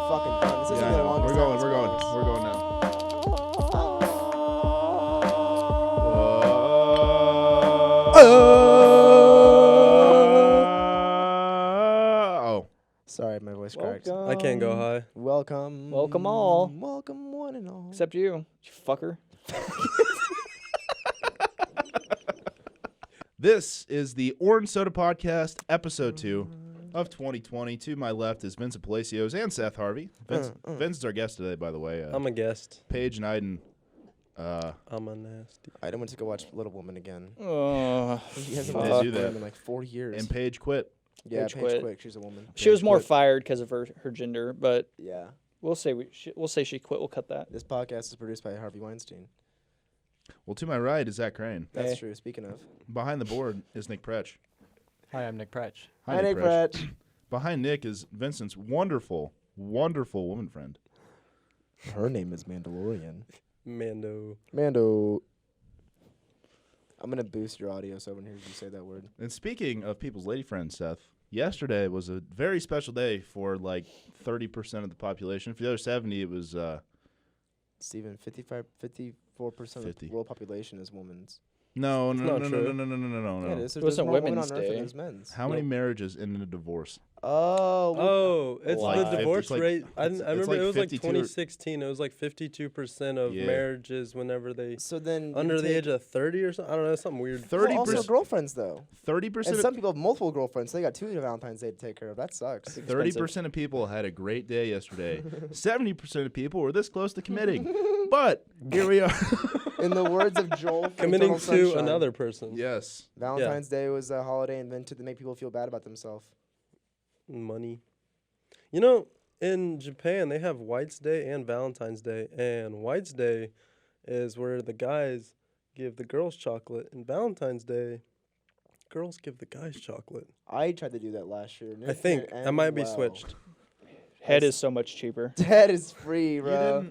fucking done. This isn't Yeah, I the know. longest We're going. time We're going. it's We're going now. Oh. Sorry, my voice cracked. I can't go high. Welcome. Welcome all. Welcome one and all. Except you fucker. This is the Orange Soda Podcast, episode 2 of 2020. To my left is Vincent Palacios and Seth Harvey. Vince is our guest today, by the way. I'm a guest. Paige and Iden. I'm a nasty. I went to go watch Little Woman again. Oh, He hasn't They watched do Little that. Woman in like 40 years. And Paige quit. yeah, Paige Paige quit. quit. She's a woman. she was Paige more quit. fired because of her gender, but Yeah. we'll say she quit. We'll cut that. This podcast is produced by Harvey Weinstein. Well, to my right is Zach Crane. That's Hey. true. Speaking of. Behind the board is Nick Pretch. Hi, I'm Nick Pretch. Hi, Nick Pretch. Behind Nick is Vincent's wonderful, wonderful woman friend. Her name is Mandalorian. Mando. Mando. I'm going to boost your audio so everyone hears you say that word. And speaking of people's lady friends, Seth, yesterday was a very special day for like 30% of the population. For the other 70, it was Steven, 54% of the 50. world population is women's. no. not Yeah, true. it is. There's wasn't more women Women's on Earth than Day. there's men's. How many marriages end in a divorce? Oh. It's Like the 50 divorce like- rate. I it's remember like it was like 52 or 2016. It was like 52% of Yeah. marriages whenever they So then under the age of 30 or something. I don't know, something weird. 30%. Also girlfriends though. 30% And of some people have multiple girlfriends. So they got 2 Valentine's Day to take care of. That sucks. 30% of people had a great day yesterday. 70% of people were this close to committing. But here we are. In the words of Joel, from Committing Eternal to Sunshine, another person. Yes. Valentine's Day was a holiday invented to make people feel bad about themselves. Money. You know, in Japan, they have White's Day and Valentine's Day. And White's Day is where the guys give the girls chocolate. And Valentine's Day, girls give the guys chocolate. I tried to do that last year. and I it think didn't that end might be well. switched. Head is so much cheaper. That is free, bro.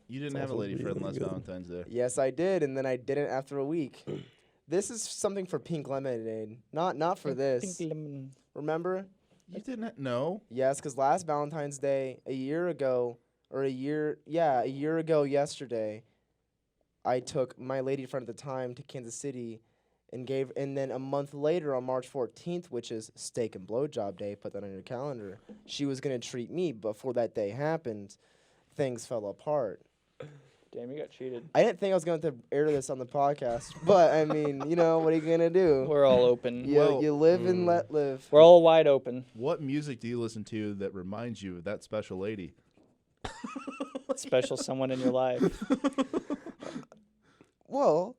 You didn't It's have a also lady friend really last good. Valentine's Day. Yes, I did, and then I didn't after a week. This is something for Pink Lemonade, not for this. Pink lemon. Remember? You didn't no. Yes, because last Valentine's Day, a year ago yesterday, I took my lady friend at the time to Kansas City and then a month later on March 14th, which is Steak and Blowjob Day, put that on your calendar, she was going to treat me. Before that day happened, things fell apart. Damn, you got cheated. I didn't think I was going to air this on the podcast, but I mean, what are you going to do? We're all open. You live and let live. We're all wide open. What music do you listen to that reminds you of that special lady? Special someone in your life. Well,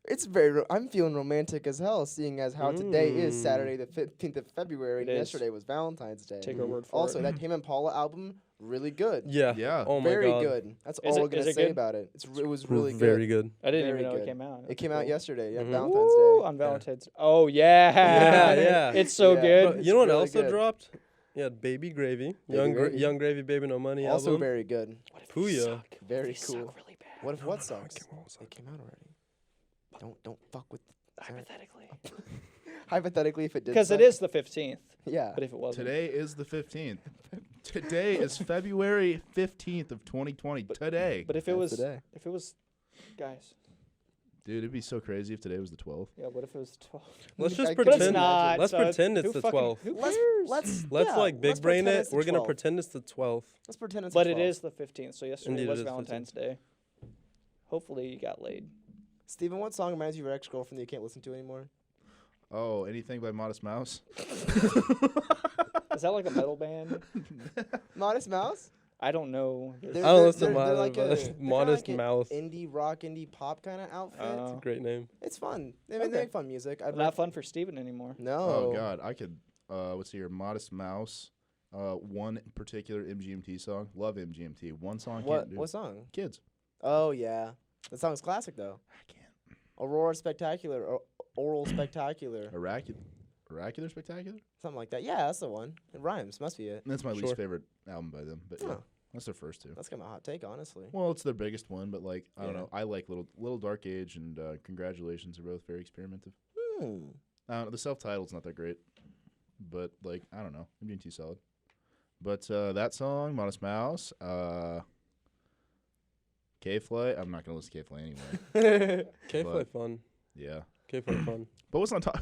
it's I'm feeling romantic as hell, seeing as how today is Saturday the 15th of February, It and is. yesterday was Valentine's Day. Take our word for Also, it. that Tame Impala album, really good. Yeah. Yeah. Oh my Very god. good. That's Is all it- we're gonna is it say good? about it. It was really Very good. good. I didn't Very even know good. it came out. It came out Cool. yesterday, Mhm. Valentine's Ooh, Day. on Valentine's. Oh yeah. Yeah, yeah. It's so Yeah. good. But you know what really also good. dropped? Yeah, Baby Gravy. Baby Gravy. Young Gravy, Baby No Money Also album. very good. What if they Puya. suck? Very They cool. suck really bad. What if what no, sucks? it won't suck. It came out already. Don't fuck with. Hypothetically. Hypothetically, if it did. Because it suck. is the 15th. Yeah. But if it wasn't. Today is the 15th. Today is February 15th of 2020. Today. But if it That's was, today. guys. Dude, it'd be so crazy if today was the 12th. Yeah. What if it was 12? Let's just I But pretend. it's not. Let's so pretend it's who the fucking- 12th. Who Let's cares? Let's yeah, like big let's brain pretend it. it's the We're gonna 12th. pretend it's the 12th. Let's pretend it's. But the it 12th. is the 15th. So yesterday Indeed, it was is the 15th. Valentine's Day. Hopefully you got laid. Steven, what song reminds you of your ex-girlfriend that you can't listen to anymore? Oh, anything by Modest Mouse? Is that like a metal band? Modest Mouse? I don't know. I don't listen to they're Modest, like but they're kinda Modest like an Mouse. Indie rock, indie pop kind of outfit. Oh. Great name. It's fun. They Okay. make fun music. Not fun for Steven anymore. No. Oh, God. I could, what's here? Modest Mouse. One particular MGMT song. Love MGMT. One song What can't do. what song? Kids. Oh yeah, that song's classic though. I can't. Aurora Spectacular, or Oral Spectacular, Oracular Spectacular? something like that. Yeah, that's the one. It rhymes. Must be it. That's my Sure. least favorite album by them. But yeah, Oh. that's their first two. That's kind of a hot take, honestly. Well, it's their biggest one, but like I don't Yeah. know. I like Little Dark Age and Congratulations are both very experimentative. Hmm. The self-titled's not that great, but like I don't know. MGMT solid. But that song, Modest Mouse, K-Flay. I'm not gonna listen to K-Flay anyway. K-Flay But- fun. Yeah. K-Flay fun. But what's on top?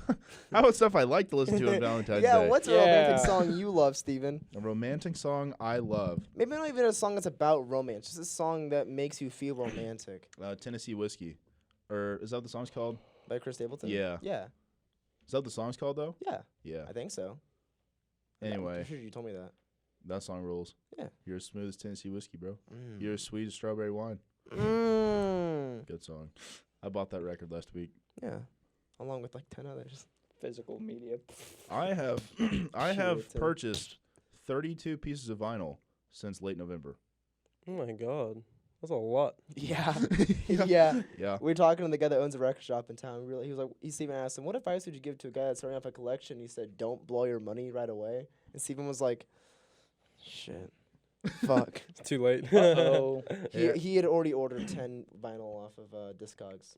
How about stuff I like to listen to on Valentine's Yeah, Day? what's a Yeah. romantic song you love, Steven? A romantic song I love. Maybe not even a song that's about romance, just a song that makes you feel romantic. Tennessee Whiskey. Or is that what the song's called? By Chris Stapleton? Yeah. Yeah. Is that what the song's called, though? Yeah. Yeah. I think so. I'm Anyway, sure you told me that. that song rules. Yeah. You're as smooth as Tennessee Whiskey, bro. Mm. You're as sweet as strawberry wine. Mm. Good song. I bought that record last week. Yeah. Along with like 10 others. Physical media. I have I have Shit, Tim. purchased 32 pieces of vinyl since late November. Oh my god, that's a lot. Yeah. Yeah. Yeah. We were talking to the guy that owns a record shop in town. He was like, Steven asked him, what advice would you give to a guy that's starting off a collection? He said, don't blow your money right away. And Steven was like, shit. Fuck. It's too late. Oh, Yeah. He had already ordered 10 vinyl off of Discogs.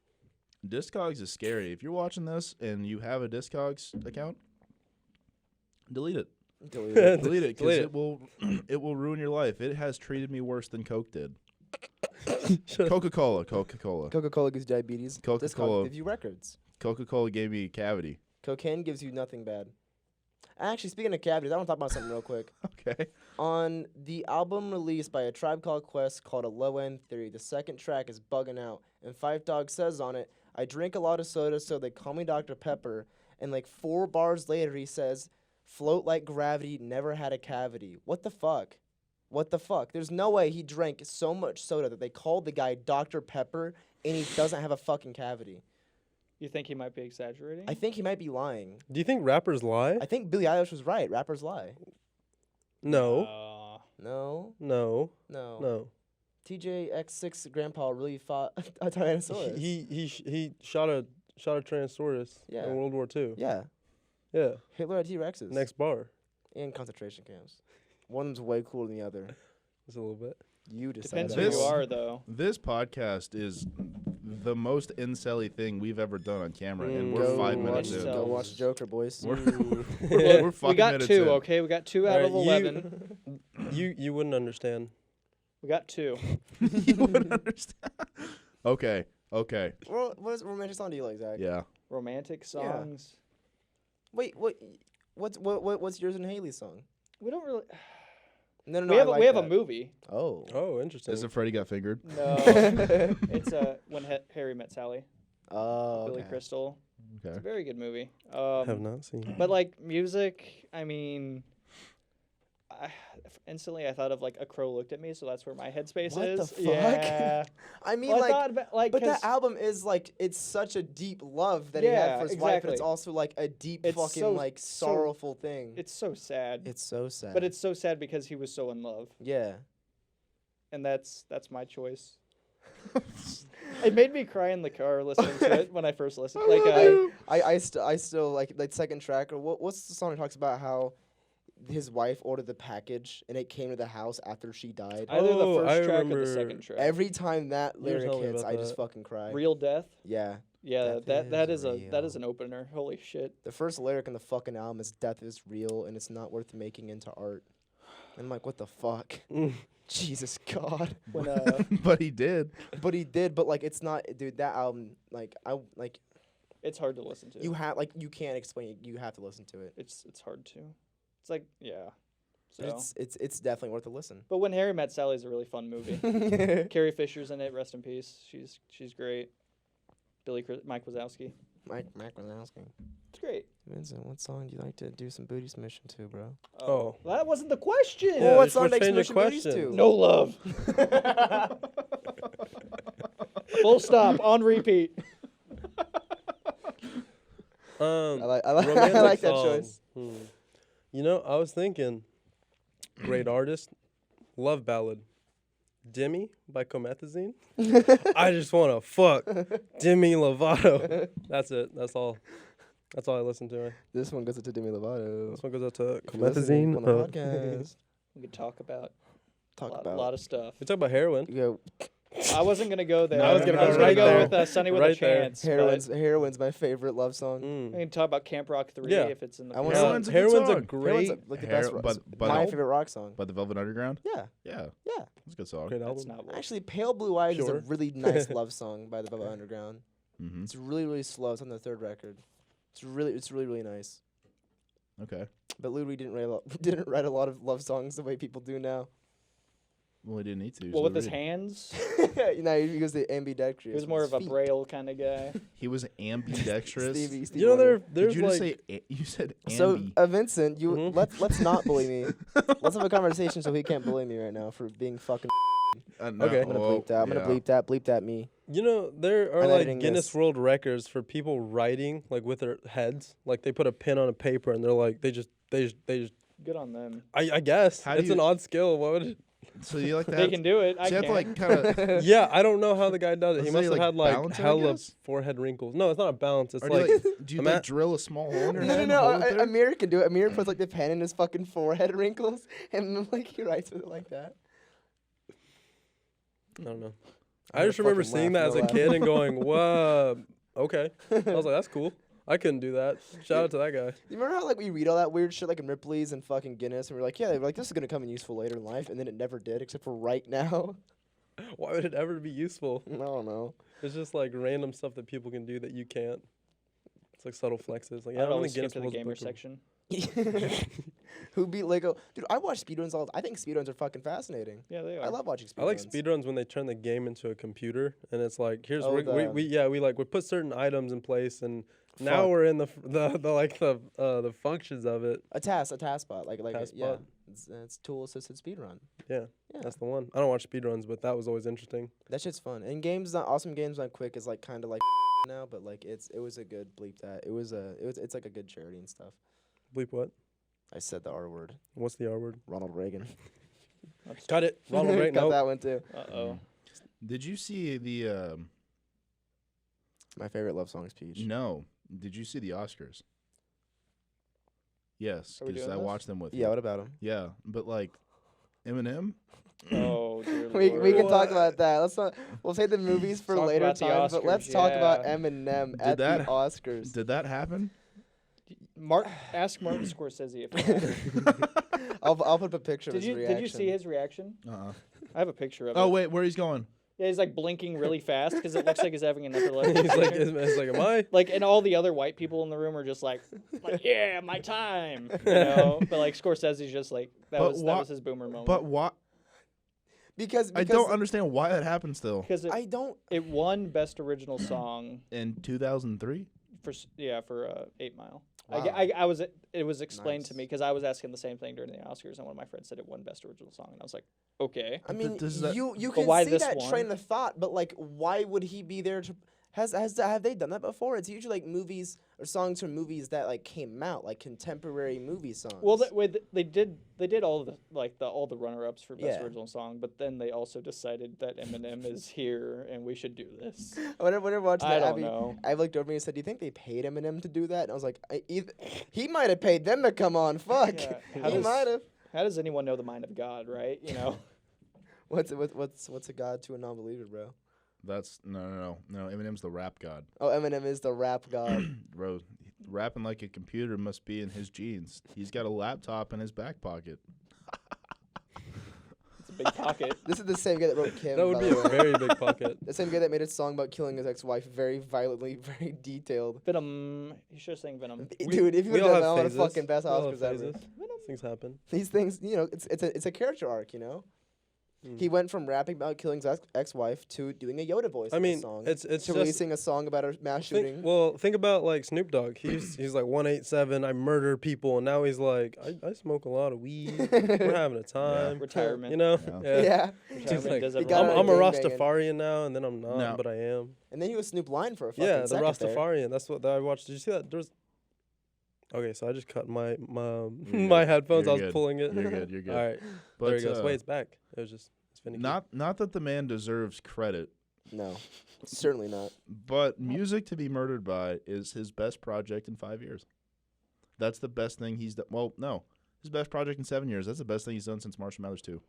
Discogs is scary. If you're watching this and you have a Discogs account, delete it. Delete it. Delete it because Delete it it. will it will ruin your life. It has treated me worse than Coke did. Coca-Cola. Coca-Cola gives diabetes. Coca-Cola. Discogs give you records. Coca-Cola gave me a cavity. Cocaine gives you nothing bad. Actually, speaking of cavities, I want to talk about something real quick. Okay. On the album released by A Tribe Called Quest called A Low End Theory, the second track is Buggin' Out. And Five Dog says on it, I drink a lot of soda, so they call me Dr. Pepper. And like 4 bars later, he says, float like gravity, never had a cavity. What the fuck? What the fuck? There's no way he drank so much soda that they called the guy Dr. Pepper and he doesn't have a fucking cavity. you think he might be exaggerating? I think he might be lying. Do you think rappers lie? I think Billie Eilish was right. Rappers lie. No. No, No. no. No. TJX6 grandpa really fought a Tyrannosaurus. He shot a Tyrannosaurus Yeah. in World War II. Yeah. Yeah. Hitler had T-Rexes. Next bar. And concentration camps. One's way cooler than the other. Just a little bit. You decide. Depends that. who This- you are, though. This podcast is the most incelly thing we've ever done on camera, and we're Go 5 watch minutes it. in. Go watch Joker, boys. We're, Mm. we're 5 we got minutes 2, in. okay? We got 2 out of Alright, 11. You wouldn't understand. We got 2. You would understand. Okay. Well, what romantic song do you like, Zach? Yeah. Romantic songs. Wait, what's yours and Haley's song? We don't really. No, we I have like we have a that. movie. Oh. Oh, interesting. Is it Freddie Got Fingered? No, it's When Harry Met Sally. Oh. Billy Okay. Crystal. It's Okay. a very good movie. Have not seen. But like music, I mean, instantly I thought of like A Crow Looked at Me, so that's where my headspace What the is. fuck? Yeah. I mean, Well, I like, thought about, like, but that 'cause album is like, it's such a deep love that he had Yeah, for his wife, but it's exactly. also like a deep It's fucking so- like so- sorrowful thing. it's so sad. It's so sad. But it's so sad because he was so in love, yeah. and that's my choice. It made me cry in the car listening to it when I first listened. Like, I still like second track. Or what's the song that talks about how his wife ordered the package and it came to the house after she died? either the Oh, first I track or the remember second track. Every time that You were lyric telling me hits, about I just that. fucking cry. Real Death. Yeah. Yeah, Death that is is an real. opener. Holy shit. The first lyric in the fucking album is "Death is real and it's not worth making into art." And I'm like, what the fuck? Mm. Jesus God. When But he did. But he did. But like, it's not, dude. That album, like, it's hard to listen to. you have like you can't explain it. You have to listen to it. It's hard to. It's like yeah. So. It's definitely worth a listen. But When Harry Met Sally is a really fun movie. Carrie Fisher's in it. Rest in peace. She's great. Mike Wazowski. Mike Wazowski. It's great. Vincent, what song do you like to do some booty submission to, bro? Oh. That wasn't the question. Yeah, Well, what just song makes change your submission booties question. to? No love. Full stop. On repeat. Um, I like romantic I like that song. choice. You know, I was thinking, great artist, love ballad, Demi by Comethazine. I just wanna fuck Demi Lovato. That's it. That's all. That's all I listen to. This one goes to Demi Lovato. This one goes out to If you're listening Comethazine. on the podcast. We could talk about Talk a about lot of stuff. We talk about heroin. you go I wasn't gonna go there. I was gonna go gonna right go there. with Sunny with Right a there. Chance. but Heroine's my favorite love song. Mm. We can talk about Camp Rock 3 Yeah. if it's in the. I wanna future. say- Heroine's a good Heroine's a song. Heroine's great, like the Hero- best. but My no. favorite rock song. By the Velvet Underground. Yeah, Yeah, yeah. it's a good song. great That's album. not what. Actually, Pale Blue Eyes is a Pure. really nice love song by the Velvet Underground. Mm-hmm. It's really, really slow. It's on their third record. It's really, really nice. Okay. But Ludwig didn't didn't write a lot of love songs the way people do now. Well, he didn't need to. Well, with so his he- hands, He was the ambidextrous. he was with more his of a feet. braille kind of guy. He was ambidextrous. Stevie You know, Wonder. there's Did you just like say? You said So, ambi. Vincent, you Mhm. let's not bully me. Let's have a conversation so he can't bully me right now for being fucking. No, okay. I'm gonna well, bleep that. I'm yeah. gonna bleep that. Bleep that me. You know, there are I'm like editing Guinness this. World Records for people writing like with their heads. Like they put a pen on a paper and they're like they just Good on them. I guess How do it's you- an odd skill. What would it? So you like that? They can do it. I So you have to can't. like kind of. Yeah, I don't know how the guy does it. He Doesn't must he, have like, had like balance it, I hella guess? forehead wrinkles. No, it's not a balance. It's Or do you, like like, do you I'm like at- drill a small hole in your head? No, and hold it there? Amir can do it. Amir puts like the pen in his fucking forehead wrinkles, and then, like he writes with it like that. I don't know. I'm I just gonna remember fucking seeing laugh, that as no a kid laugh. and going, "Whoa, okay." I was like, "That's cool." I couldn't do that. Shout out to that guy. You remember how like we read all that weird shit like in Ripley's and fucking Guinness, and we're like, yeah, we're like this is gonna come in useful later in life, and then it never did, except for right now. Why would it ever be useful? I don't know. It's just like random stuff that people can do that you can't. It's like subtle flexes. Like, I yeah, would I'm in always the skip Guinness to the World gamer Book of- section. Who beat Lego? Dude, I watch speedruns all. I think speedruns are fucking fascinating. Yeah, they are. I love watching speedruns. I like speedruns when they turn the game into a computer and it's like here's Oh, we put certain items in place and now Fuck. we're in the functions of it. a task bot, like Task yeah, bot. it's tool assisted speedrun. Yeah, Yeah, that's the one. I don't watch speedruns, but that was always interesting. that shit's fun. And games, not awesome games, not quick is like kind of like now, but like it was a good bleep that. It's like a good charity and stuff. Bleep what? I said the R word. What's the R word? Ronald Reagan. Cut it. Ronald Reagan. Got Nope. that one too. Uh-oh. Did you see the? My favorite love song is Peach. No. Did you see the Oscars? Yes, Are we because doing I this? watched them with Yeah, you. what about him? Yeah, but like Eminem. Oh, dear We Lord. can talk What? about that. Let's not. We'll save the movies for Talk later about the time. But let's Oscars, talk about yeah. Eminem Did at the that- Oscars. Did that happen? Ask Martin Scorsese if it happened. I'll put up a picture of Did his you reaction. did you see his reaction? Uh-uh. I have a picture of it. Oh wait, where he's going? Yeah, he's like blinking really fast because it looks like he's having an epileptic. He's like, seizure. it's like, am I? Like, and all the other white people in the room are just like, yeah, my time, you know. But like Scorsese's just like that But was wha- that was his boomer moment. But why? because I don't understand why that happened still. because I don't. it won best original song In 2003. for 8 Mile. Wow. It was explained to Nice. me because I was asking the same thing during the Oscars, and one of my friends said it won best original song, and I was like, okay. I mean, does that- you But can why see this that one? train of thought, but like, why would he be there to? Have they done that before? It's usually like movies or songs from movies that like came out, like contemporary movie songs. Well, they did all the runner-ups for best Yeah. original song, but then they also decided that Eminem is here and we should do this. whenever watching I that, don't know. I looked over and said, "Do you think they paid Eminem to do that?" And I was like, "He might have paid them to come on. Fuck, Yeah, he how does- might have." How does anyone know the mind of God, right? You know. What's a god to a non-believer, bro? That's no. Eminem's the rap god, Oh, Eminem is the rap god. bro. Rapping like a computer must be in his genes. He's got a laptop in his back pocket. It's a big pocket. This is the same guy that wrote Kim. That would by be the a way. very big pocket. The same guy that made a song about killing his ex-wife, very violently, very detailed. Venom. You should have sang Venom. Dude, if you We would all have have known, phases. fucking best We all have Oscars ever. phases. Things happen. These things, you know, it's a character arc, you know. Mm. He went from rapping about killing his ex-wife to doing a Yoda voice. I in mean, a song. it's to just releasing a song about a mass shooting. think about like Snoop Dogg. He's like 187. I murder people, and now he's like I smoke a lot of weed. We're having a time. Retirement. You know. Yeah. yeah. Retirement like, does he everyone got I'm, out I'm of a gangbanging. Rastafarian now, and then I'm not, No. but I am. And then he was Snoop Lion for a fucking Yeah, the second there. Rastafarian. That's what I watched. Did you see that? There's. Okay, so I just cut my You're my good. headphones. You're I was good. pulling it. You're good. You're good. All right, But there he goes. Wait, it's back. It was just it's finicky. not that the man deserves credit, No, certainly not. but Music to Be Murdered By is his best project in 5 years. That's the best thing he's done. Well, no, his best project in 7 years. That's the best thing he's done since Marshall Mathers 2.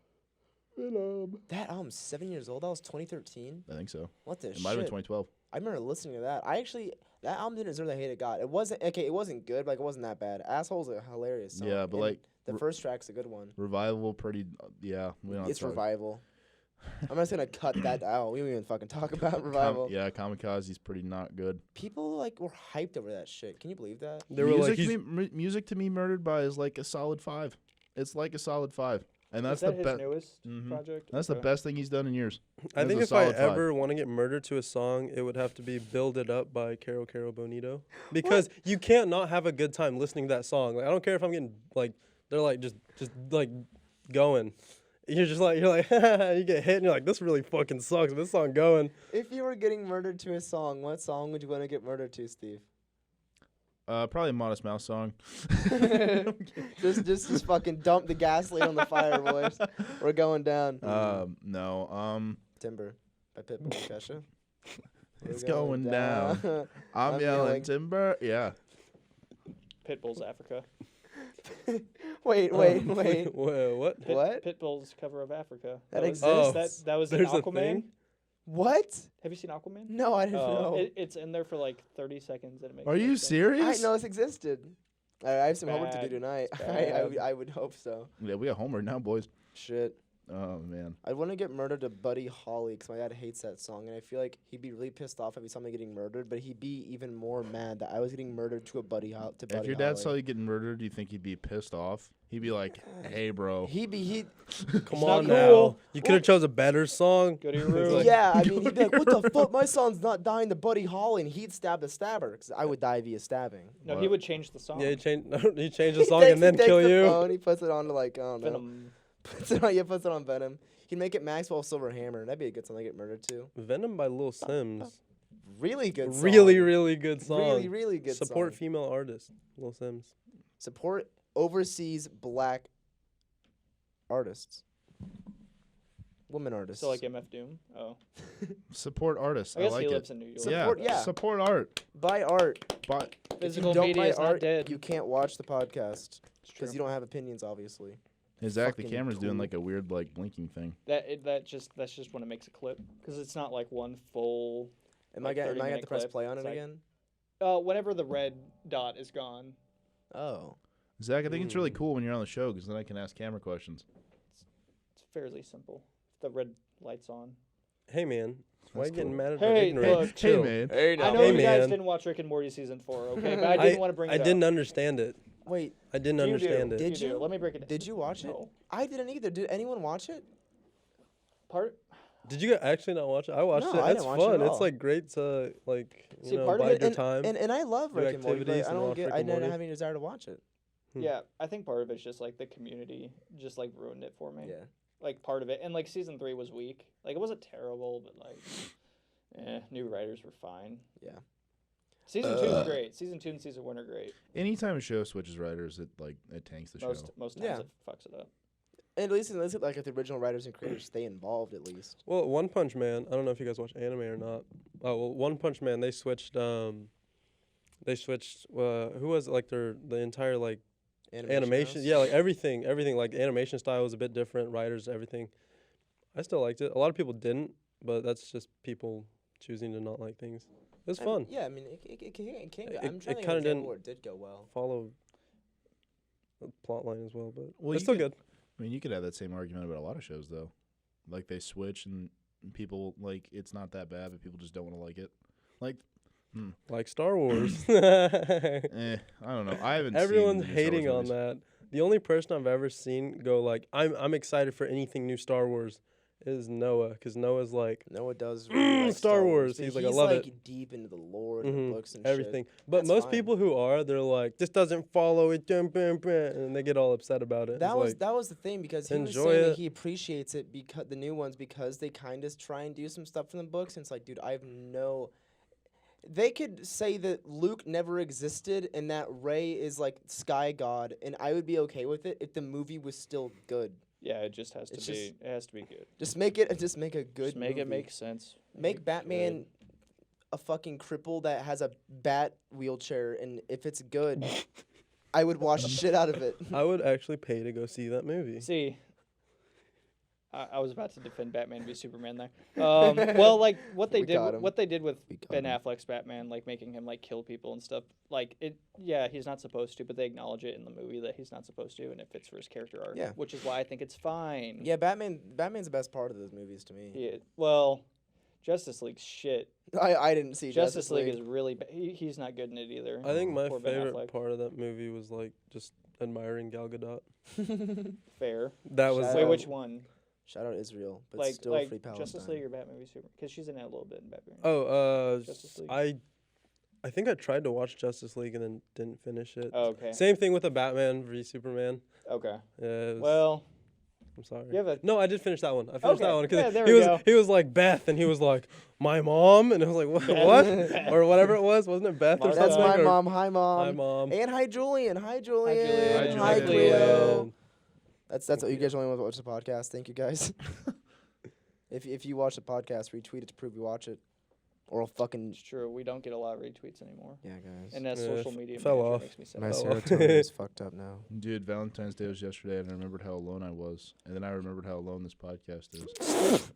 Venom. That album's 7 years old. That was 2013. I think so. What the It might have been shit? 2012. I remember listening to that. That album didn't deserve the hate it got. It wasn't okay. It wasn't good. But like, it wasn't that bad. Asshole's a hilarious song. Yeah, but and like the r- first track's a good one. Revival, pretty. Yeah, we don't. It's talk- Revival. I'm just gonna cut that out. We don't even fucking talk about Revival. Yeah, Kamikaze's pretty not good. People like were hyped over that shit. Can you believe that? They were like, Music to me, Murdered by is like a solid 5. It's like a solid 5, and that's Is that the his best. newest Mhm. project? That's the Okay. best thing he's done in years. I That's think a if I solid 5. ever want to get murdered to a song, it would have to be "Build It Up" by Caro Caro Bonito, because you can't not have a good time listening to that song. Like I don't care if I'm getting like they're like just like going. You're like you get hit and you're like, this really fucking sucks. This song going. If you were getting murdered to a song, what song would you want to get murdered to, Steve? Probably a Modest Mouse song. just fucking dump the gasoline on the fire, boys. We're going down. No. Timber by Pitbull and Kesha. It's We're going down. I'm I'm yelling yelling. timber. Yeah. Pitbull's Africa. wait. What? What? Pitbull's cover of Africa. That was- exists? That was in There's a Aquaman. thing? What? Have you seen Aquaman? No, I didn't know. It's in there for like 30 seconds and it makes Are no you sense. I serious? didn't know this existed. I have some homework to do Bad. tonight. It's I would hope so. Yeah, we got homework now, boys. Shit. Oh man. I'd want to get murdered to Buddy Holly because my dad hates that song, and I feel like he'd be really pissed off if he saw me getting murdered, but he'd be even more mad that I was getting murdered to Buddy If your dad saw you getting murdered, do you think he'd be pissed off? He'd be like, "Hey, bro." He Come not on cool. now. You could have chose a better song. Go to your room. Like- yeah, I mean, he'd be like, "What the fuck? My son's not dying to Buddy Holly," and he'd stab the stabber because I would die via stabbing. No, What? he would change the song. Yeah, he changed the He song takes- and then he takes kill the you. phone, he puts it on to like I don't know. Venom. Puts it on Venom. He'd make it Maxwell Silver Hammer. That'd be a good song to get murdered to. Venom by Lil Sims. Really good song. Really good song. Really good Support song. female artists. Lil Sims. Support overseas black artists. Women artists. So like MF Doom. Oh, Support artists. I guess like he it. lives in New York. Support- yeah. Support art. buy art. But If you Physical don't media buy is not art, dead. you can't watch the podcast It's because true. you don't have opinions, obviously. Zach, the Fucking camera's doing cool. like a weird like blinking thing. That's just when it makes a clip because it's not like one full. Am Like I gonna 30-minute have to press clip. play on it It's like- again? Whenever the red dot is gone, Oh. Zach, I think it's really Mm. cool when you're on the show because then I can ask camera questions. it's fairly simple. The red light's on. Hey man, why are That's you getting cool. mad at Hey, our ignorance? look. Chill. man. Hey I know Hey, you guys man. didn't watch Rick and Morty season 4, okay? But I didn't want to bring it I up. didn't understand it. Wait, I didn't You do. understand it. Did do. you? Let me break it down. did you watch it? No. I didn't either. Did anyone watch it? Part Did you actually not watch it? I watched No, it. I It's didn't watch it fun. at It's all. like great to like you See, know part of bide it- your time. And I love Do Rick and Morty, activities but I and don't watch get. Rick I and didn't Morty. have any desire to watch it. Yeah, I think part of it's just like the community just like ruined it for me. Yeah. Like part of it, and like season 3 was weak. Like it wasn't terrible, but like, new writers were fine. Yeah. Season 2 is great. Season 2 and season 1 are great. Anytime a show switches writers, it tanks the show. Most times Yeah. it fucks it up. And at least like if the original writers and creators stay involved at least. Well, One Punch Man. I don't know if you guys watch anime or not. Oh well, One Punch Man. They switched. Who was it, like the entire like animation? house? Yeah, like everything. Like animation style was a bit different. Writers, everything. I still liked it. A lot of people didn't, but that's just people choosing to not like things. It was I mean, fun. yeah, I mean it can go. I'm It- trying it to think of an kinda example didn't- where it did go well. Follow the plot line as well, but Well, it's you still could- good. I mean, you could have that same argument about a lot of shows, though. Like they switch and people like it's not that bad, but people just don't want to like it. Like, Like Star Wars. I don't know. I haven't. Everyone's seen the Star Wars hating on movies. that. The only person I've ever seen go like, I'm excited for anything new Star Wars is Noah, because Noah's like Noah does really like Star Wars. but He's like, I love like it. deep into the lore and the Mhm, books and everything. shit. But That's most fine. people who are, they're like, this doesn't follow it, and they get all upset about it. That It's was like, that was the thing because he was enjoy saying that it. he appreciates it because the new ones because they kind of try and do some stuff from the books. And it's like, dude, I have no. They could say that Luke never existed and that Rey is like sky god, and I would be okay with it if the movie was still good. Yeah, it just has to It's be. just- It has to be good. Just make a good. Just make it movie. make sense. Make Batman a fucking cripple that has a bat wheelchair, and if it's good, I would watch the shit out of it. I would actually pay to go see that movie. See, I was about to defend Batman v Superman there. Well, like what they We did, got him. what they did with We got Ben him. Affleck's Batman, like making him like kill people and stuff. Like it, yeah, he's not supposed to, but they acknowledge it in the movie that he's not supposed to, and it fits for his character arc. Yeah. Which is why I think it's fine. Yeah, Batman's the best part of those movies to me. Yeah. Well, Justice League's shit. I didn't see Justice League is really he's not good in it either. I think my Poor Ben favorite Affleck. part of that movie was like just admiring Gal Gadot. Fair. That was Shout Wait, out. which one? Shout out Israel, but Like still like free Palestine. Justice League or Batman v Superman? Because she's in it a little bit in Batman. Justice League. I think I tried to watch Justice League and then didn't finish it. Oh, okay. Same thing with the Batman v Superman. Okay. Yeah, it was- Well, I'm sorry. you have a No, I did finish that one. I finished that Okay. one Yeah, because there he we was go. he was like Beth, and he was like my mom, and I was like what, Beth. or whatever it was, wasn't it Beth or Martha. something? That's my or- mom. Hi, mom. My mom. And hi, Julian. Hi, Julian. Julian. Hi, Hi, Cleo. Julian. That's what you guys only want to watch the podcast. Thank you guys. if you watch the podcast, retweet it to prove you watch it, or I'll fucking it's true. We don't get a lot of retweets anymore, yeah, guys. and that Yeah, social media fell manager off. makes me sad. My Oh. serotonin is fucked up now. Dude, Valentine's Day was yesterday, and I remembered how alone I was, and then I remembered how alone this podcast is.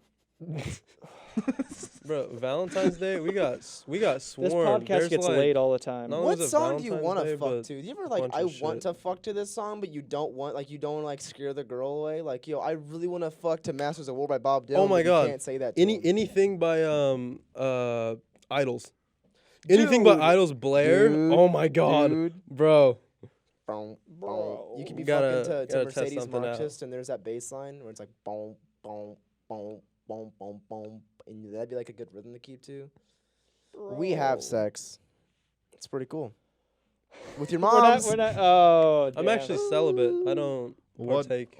Bro, Valentine's Day, we got This swarmed. podcast There's gets like, laid all the time. No, What was it song do you Valentine's want to Day, fuck but to? Do you ever like bunch I of want shit. to fuck to this song, but you don't want like scare the girl away? Like yo, I really want to fuck to Masters of War by Bob Dylan. Oh my but God. You can't say that. To him. anything by Idols. Anything by Dude. Idols Blair. Dude. Oh my God, Dude. bro. Boom, Bro. boom. You could be Gotta- fucking to gotta test Mercedes something out. Marxist, and there's that bass line where it's like boom, boom, boom, boom, boom, boom, and that'd be like a good rhythm to keep to. We have Bro. sex. It's pretty cool. With your We're not. moms. We're not. Oh, I'm damn. actually celibate. I don't partake.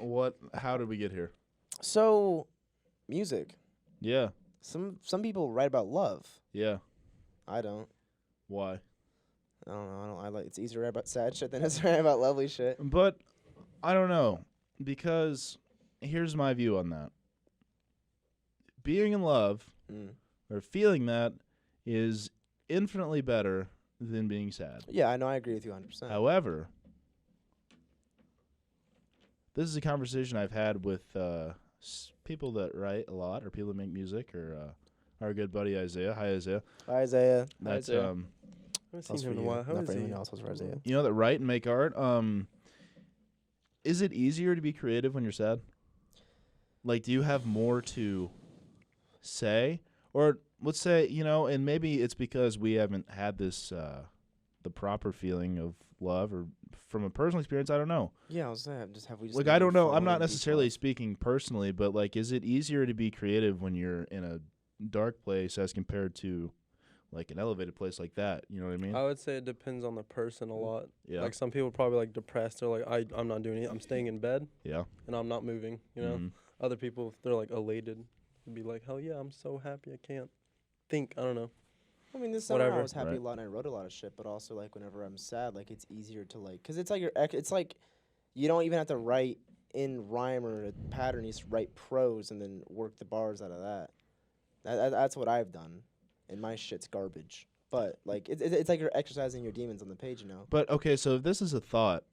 How did we get here? So, music. Yeah, Some people write about love. yeah. I don't. Why? I don't know. I like. It's easier to write about sad shit than it's to write about lovely shit. But I don't know, because here's my view on that. Being in love Mm. or feeling that is infinitely better than being sad. Yeah, I know. I agree with you 100%. However, this is a conversation I've had with people that write a lot, or people that make music, or our good buddy Isaiah. Hi, Isaiah. Hi, Isaiah. That's Isaiah. I haven't How's seen for him in a you? while. How Not is for he? anyone else. How's for Isaiah? you know that write and make art. Is it easier to be creative when you're sad? Like, do you have more to say, or let's say, and maybe it's because we haven't had this the proper feeling of love, or from a personal experience, I don't know. Yeah, I was saying. Have we just Like, never I don't know. I'm fallen not in deep necessarily love? speaking personally, but like, is it easier to be creative when you're in a dark place as compared to like an elevated place like that? You know what I mean? I would say it depends on the person a lot. Yeah. Like some people are probably like depressed. They're like, I'm not doing it. I'm staying in bed Yeah. and I'm not moving. You know. Mhm. Other people, they're like elated. They'd be like, hell yeah, I'm so happy. I can't think. I don't know. I mean, this summer I Whatever. was happy Right. a lot and I wrote a lot of shit, but also like whenever I'm sad, like it's easier to like, cause it's like it's like you don't even have to write in rhyme or a pattern. You just write prose and then work the bars out of that. That's what I've done, and my shit's garbage. But like it's like you're exercising your demons on the page, you know. But okay, so if this is a thought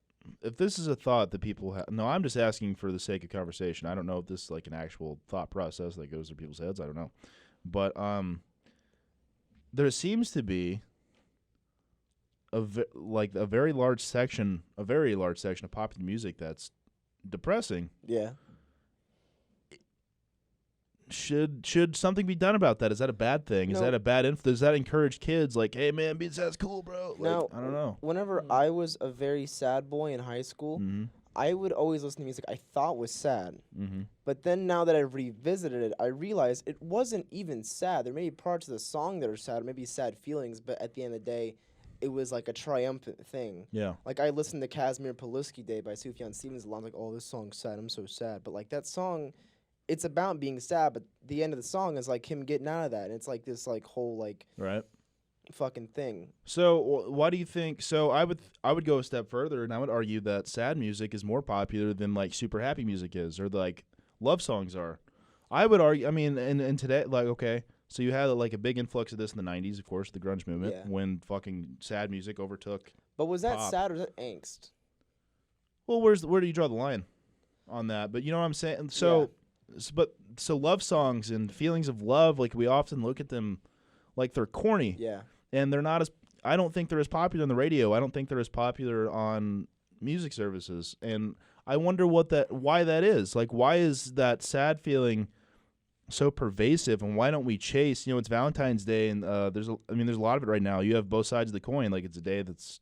that people have, no, I'm just asking for the sake of conversation. I don't know if this is like an actual thought process that goes through people's heads. I don't know, but there seems to be a very large section of popular music that's depressing. Yeah. Should something be done about that? Is that a bad thing? Is No. that a bad does that encourage kids like, hey man, being sad's cool, bro? Like, No. I don't know. Whenever I was a very sad boy in high school, Mm-hmm. I would always listen to music I thought was sad. Mm-hmm. But then now that I've revisited it, I realized it wasn't even sad. There may be parts of the song that are sad, maybe sad feelings, but at the end of the day, it was like a triumphant thing. Yeah. Like I listened to Casimir Pulaski Day by Sufjan Stevens a lot. I'm like, oh, this song's sad. I'm so sad. But like that song, it's about being sad. But the end of the song is like him getting out of that. And it's like this like whole like Right. fucking thing. So why do you think? So I would go a step further, and I would argue that sad music is more popular than like super happy music is, or like love songs are. I would argue. I mean, and today, like, okay, so you had like a big influx of this in the '90s, of course, the grunge movement, Yeah. when fucking sad music overtook. But was that Pop. sad or was that angst? Well, where do you draw the line on that? But you know what I'm saying. So So love songs and feelings of love, like we often look at them like they're corny, Yeah. and they're not as. I don't think they're as popular on the radio. I don't think they're as popular on music services, and I wonder why that is. Like, why is that sad feeling so pervasive, and why don't we chase? You know, it's Valentine's Day, and there's a lot of it right now. You have both sides of the coin. Like, it's a day that's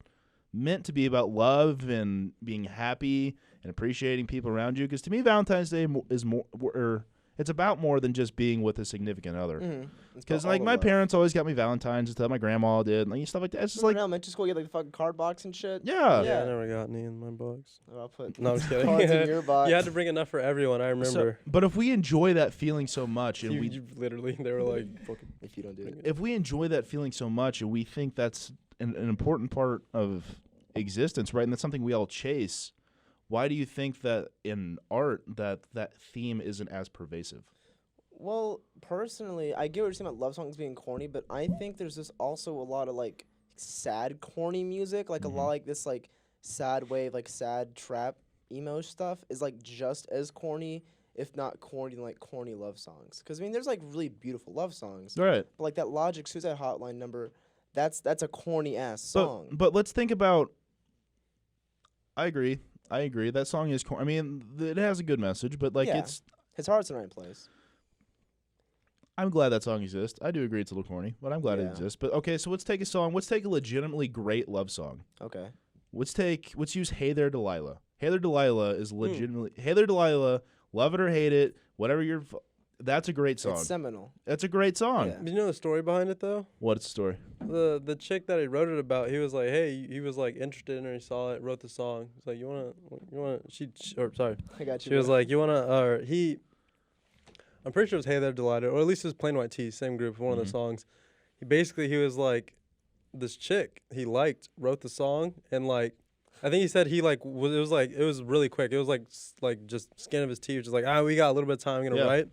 meant to be about love and being happy and appreciating people around you. Because to me, Valentine's Day is more, or it's about more than just being with a significant other. Mm-hmm. Because like my parents always got me Valentine's and stuff. My grandma did, and like, stuff like that. It's just like, in elementary school, you get like the fucking card box and shit. yeah. Yeah, I never got any in my box. Oh, I'll put No, I'm just kidding. cards in your box. You had to bring enough for everyone. I So, remember. but if we enjoy that feeling so much, and You literally, they were like, fucking. if you don't do it. if we enjoy that feeling so much, and we think that's an important part of existence, right? And that's something we all chase. Why do you think that in art that theme isn't as pervasive? Well, personally, I get what you're saying about love songs being corny, but I think there's just also a lot of like sad, corny music, like a lot like this like sad wave, like sad trap emo stuff is like just as corny, if not corny, than like corny love songs. Because I mean, there's like really beautiful love songs, Right. but like that Logic Suicide Hotline number, that's a corny ass song. But let's think about. I agree. That song is corny. I mean, it has a good message, but like Yeah. it's. His heart's in the right place. I'm glad that song exists. I do agree it's a little corny, but I'm glad it Yeah. exists. But okay, so let's take a song. Let's take a legitimately great love song. Okay. Let's use Hey There Delilah. Hey There Delilah is legitimately Hey There Delilah, love it or hate it, whatever that's a great song. It's seminal. That's a great song. Yeah. Do you know the story behind it though? What's the story? The chick that he wrote it about, he was like, hey, he was like interested in her. He saw it, wrote the song. He's like, you wanna? Sorry. I got you. She was bro. like, you wanna? Or he. I'm pretty sure it was Hey There Delilah, or at least it was Plain White T's, same group, one of the songs. He was like, this chick he liked wrote the song, and like, I think he said he like it was really quick. It was like just skin of his teeth, just like we got a little bit of time, I'm gonna Yeah. write.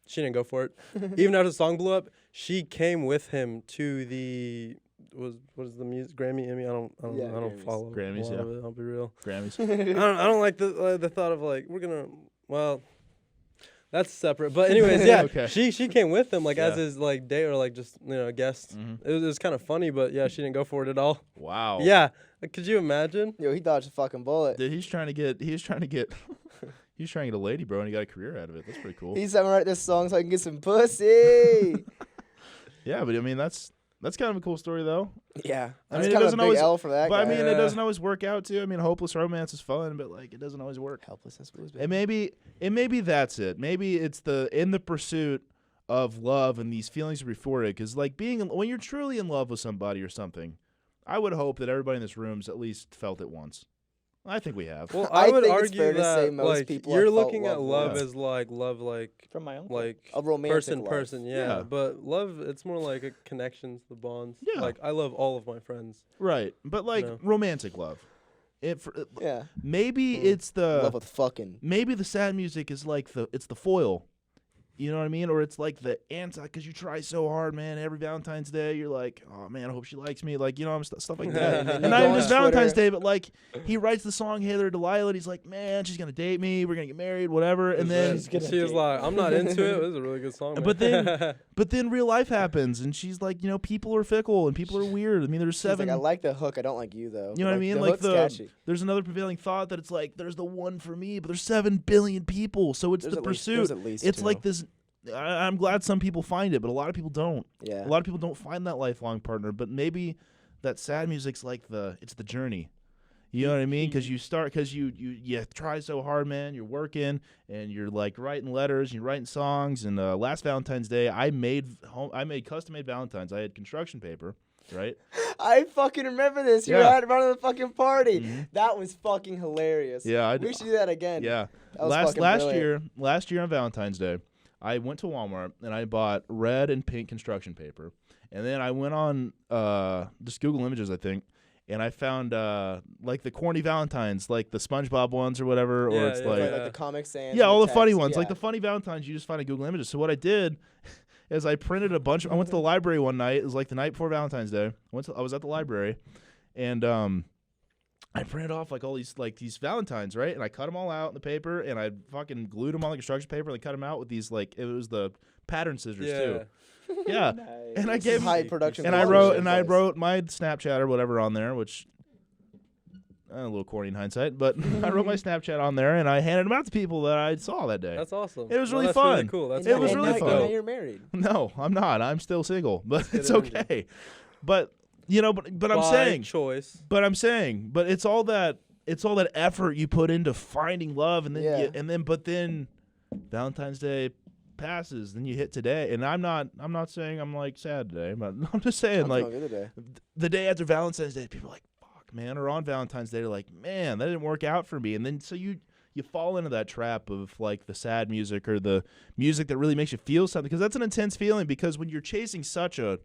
She didn't go for it. Even after the song blew up, she came with him to the what is the music Grammy Emmy? I don't Yeah, I don't Grammys. follow Grammys, a lot yeah. of it, I'll be real. Grammys. I don't like the thought of like we're gonna that's separate. But anyways, yeah, Okay. she came with him like as Yeah. his like date or like just guest. Mhm. It was kind of funny, but yeah, she didn't go for it at all. Wow. Yeah, could you imagine? Yo, he dodged a fucking bullet. Dude, he's trying to get a lady, bro, and he got a career out of it. That's pretty cool. He's having to write this song so I can get some pussy. Yeah, but I mean that's kind of a cool story though. Yeah. I That's mean, it kind of a doesn't big always- L for that But guy. I mean, it Yeah. doesn't always work out too. I mean, hopeless romance is fun, but like it doesn't always work. Helplessness blues, And baby. maybe that's it. Maybe it's in the pursuit of love and these feelings of euphoria. Because like when you're truly in love with somebody or something, I would hope that everybody in this room's at least felt it once. I think we have. Well, I I would think it's argue fair to say that most like people you're have felt looking at love love once. as like love From my uncle. like A romantic person, love. yeah. Yeah. But love, it's more like a connections, the bonds. Yeah. Like I love all of my friends. Right. But like No. romantic love. Yeah. Maybe Mm. it's Love with fucking. maybe the sad music is like it's the foil. You know what I mean? Or it's like the anti, because you try so hard, man. Every Valentine's Day, you're like, oh, man, I hope she likes me. Like, stuff like that. And then And you not go even on just Valentine's Twitter. Day, but like, he writes the song Hey There Delilah, and he's like, man, she's going to date me. We're going to get married, whatever. And then, She's gonna She was date like, I'm not into it. It was a really good song. But man. but then real life happens, and she's like, people are fickle, and people are weird. I mean, there's She's like, seven. I like the hook. I don't like you though. You know what I mean? The Like hook's the catchy. there's another prevailing thought that it's like there's the one for me, but there's 7 billion people, so it's There's the at least- pursuit. there's at least It's two. like this. I'm glad some people find it, but a lot of people don't. Yeah. A lot of people don't find that lifelong partner. But maybe that sad music's like it's the journey. You know what I mean? Because you try so hard, man. You're working and you're like writing letters, and you're writing songs. And last Valentine's Day, I made custom made Valentines. I had construction paper, right? I fucking remember this. You were Yeah. at running the fucking party. Mhm. That was fucking hilarious. Yeah, We should do that again. Yeah. That was fucking brilliant. Last year on Valentine's Day, I went to Walmart and I bought red and pink construction paper. And then I went on just Google Images, I think, and I found like the corny Valentines, like the SpongeBob ones or whatever, or Yeah, it's yeah, like Like the Comic Sans. yeah, and all the funny text. ones, like Yeah. the funny Valentines you just find in Google Images. So what I did is I printed a bunch. I went to the library one night. It was like the night before Valentine's Day. I was at the library, and I printed off like all these Valentines, right? And I cut them all out in the paper, and I fucking glued them on like construction paper, and I cut them out with these like it was the pattern scissors too. Yeah, Nice. and I This is gave high production and I quality wrote advice. my Snapchat or whatever on there, which a little corny in hindsight, but I wrote my Snapchat on there, and I handed them out to people that I saw that day. That's awesome. It was No, really that's fun. Really cool. That's It was cool. really now, fun. Now you're married. No, I'm not. I'm still single, but Good it's energy. okay. But you know, but I'm By saying, choice. but it's all that effort you put into finding love, and then Yeah. but then Valentine's Day passes, then you hit today, and I'm not saying I'm like sad today, but I'm just saying I'm like feeling good today. the day after Valentine's Day, people are like, fuck, man, or on Valentine's Day, they're like, man, that didn't work out for me, and then so you fall into that trap of like the sad music or the music that really makes you feel something, because that's an intense feeling, because when you're chasing such a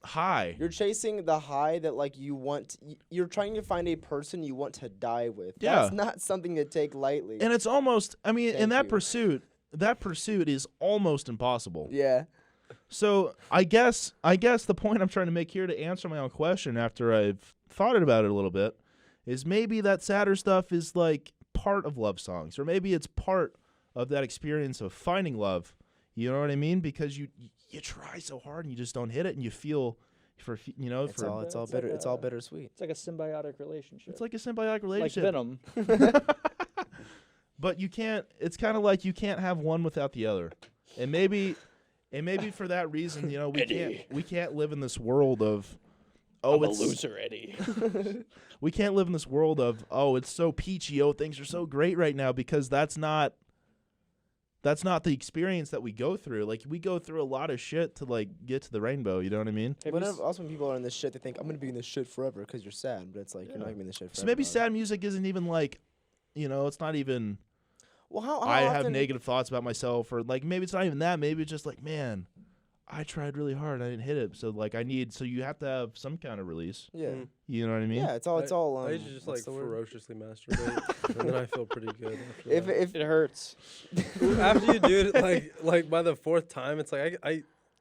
high. You're chasing the high that like you want. You're trying to find a person you want to die with. Yeah. That's not something to take lightly. And it's almost, I mean, in Thank that you. pursuit is almost impossible. Yeah. So I guess the point I'm trying to make here to answer my own question after I've thought about it a little bit is maybe that sadder stuff is like part of love songs, or maybe it's part of that experience of finding love. You know what I mean? Because you try so hard and you just don't hit it, and you feel It's all It's like bitter. It's all a- bittersweet. It's like a symbiotic relationship. it's like a symbiotic like relationship. Venom. But you can't. It's kind of like you can't have one without the other, and maybe for that reason, we can't live in this world of Eddie. we can't live in this world of it's so peachy, things are so great right now, because that's not the experience that we go through. Like, we go through a lot of shit to like get to the rainbow. You know what I mean? Have you Whenever, also, when people are in this shit, they think I'm gonna be in this shit forever because you're sad. But it's like you're not gonna be in this shit forever. So maybe dog. sad music isn't even like, it's not even. Well, how I have often- negative thoughts about myself, or like maybe it's not even that. Maybe it's just like, man, I tried really hard, I didn't hit it. So like so you have to have some kind of release. Yeah. Mm. You know what I mean? Yeah. It's all. I usually just like what's the word? ferociously masturbate, and then I feel pretty good after If that. if It hurts. After you do it, like by the fourth time, it's like I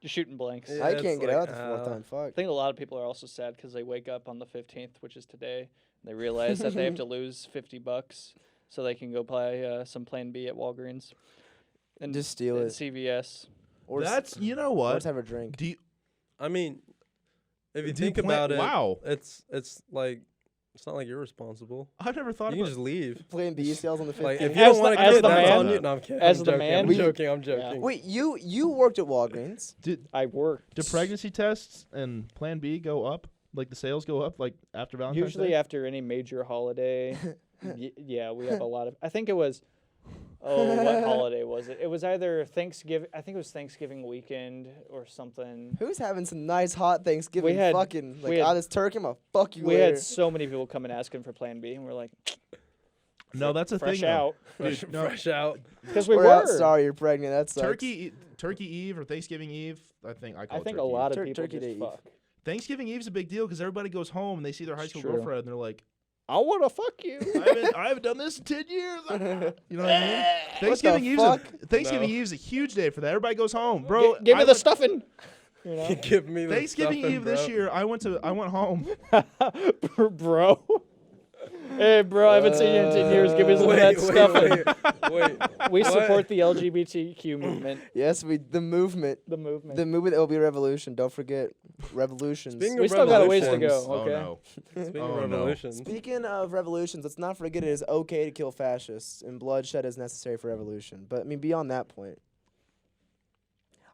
You're shooting blanks. Yeah. I it's can't get like, out the fourth ow. time. Fuck. I think a lot of people are also sad because they wake up on the 15th, which is today, and they realize that they have to lose $50 so they can go buy some Plan B at Walgreens and Just steal and it. CVS. Or That's you know Or what? just have a drink. Do you, I mean, if you do you think plan- about it, wow, it's like it's not like you're responsible. I've never thought You can about. just leave. Playing B sales on the 15th. Like if you As don't want to the- as quit, the that's man- on you. No, I'm kidding. as I'm the joking. man- I'm We- joking. I'm joking. Wait, you worked at Walgreens. I worked. Do pregnancy tests and Plan B go up? Like the sales go up like after Valentine's Usually Day? after any major holiday. Yeah, we have a lot of. I think it was. Oh, what holiday was it? It was either Thanksgiving. I think it was Thanksgiving weekend or something. Who's having some nice hot Thanksgiving? had- fucking we like had- this turkey. I'm gonna fuck you We later. had so many people come and asking for Plan B, and we're like, No, that's a fresh thing. though. out, Fresh, no. fresh out. because we We're were. out. Sorry, you're pregnant. That sucks. Turkey Eve or Thanksgiving Eve. I think I call I it think Turkey a lot Eve. of people Turkey just Day Eve. fuck. Thanksgiving Eve's a big deal because everybody goes home and they see their high It's school true. girlfriend and they're like, I want to fuck you. I haven't done this in 10 years. You know what I mean? Thanksgiving fuck? Thanksgiving No. Eve's a huge day for that. Everybody goes home, bro. Give me I the went- stuffing. You know, Give me the Thanksgiving stuffing, Eve this bro. year, I went home. bro. Hey, bro, I haven't seen you in 10 years. Give me some of that stuffing. wait. We What? support the LGBTQ movement. Yes, the movement. The movement. The movement that will be a revolution. Don't forget revolutions. Speaking We of still got a ways to revolutions- go. Oh Okay. no. Speaking Oh, of no. revolutions, Speaking of revolutions, let's not forget it is okay to kill fascists, and bloodshed is necessary for revolution. But I mean, beyond that point,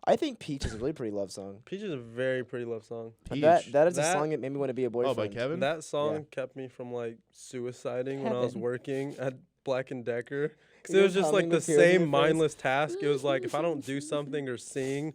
I think Peach is a really pretty love song. Peach is a very pretty love song. Peach. That is a That- song that made me want to be a boyfriend. Oh, by Kevin? That song kept me from like suiciding when I was Heaven. working at Black and Decker. Because You it were was just humming like the with tears in your same face? mindless task. It was like if I don't do something or sing,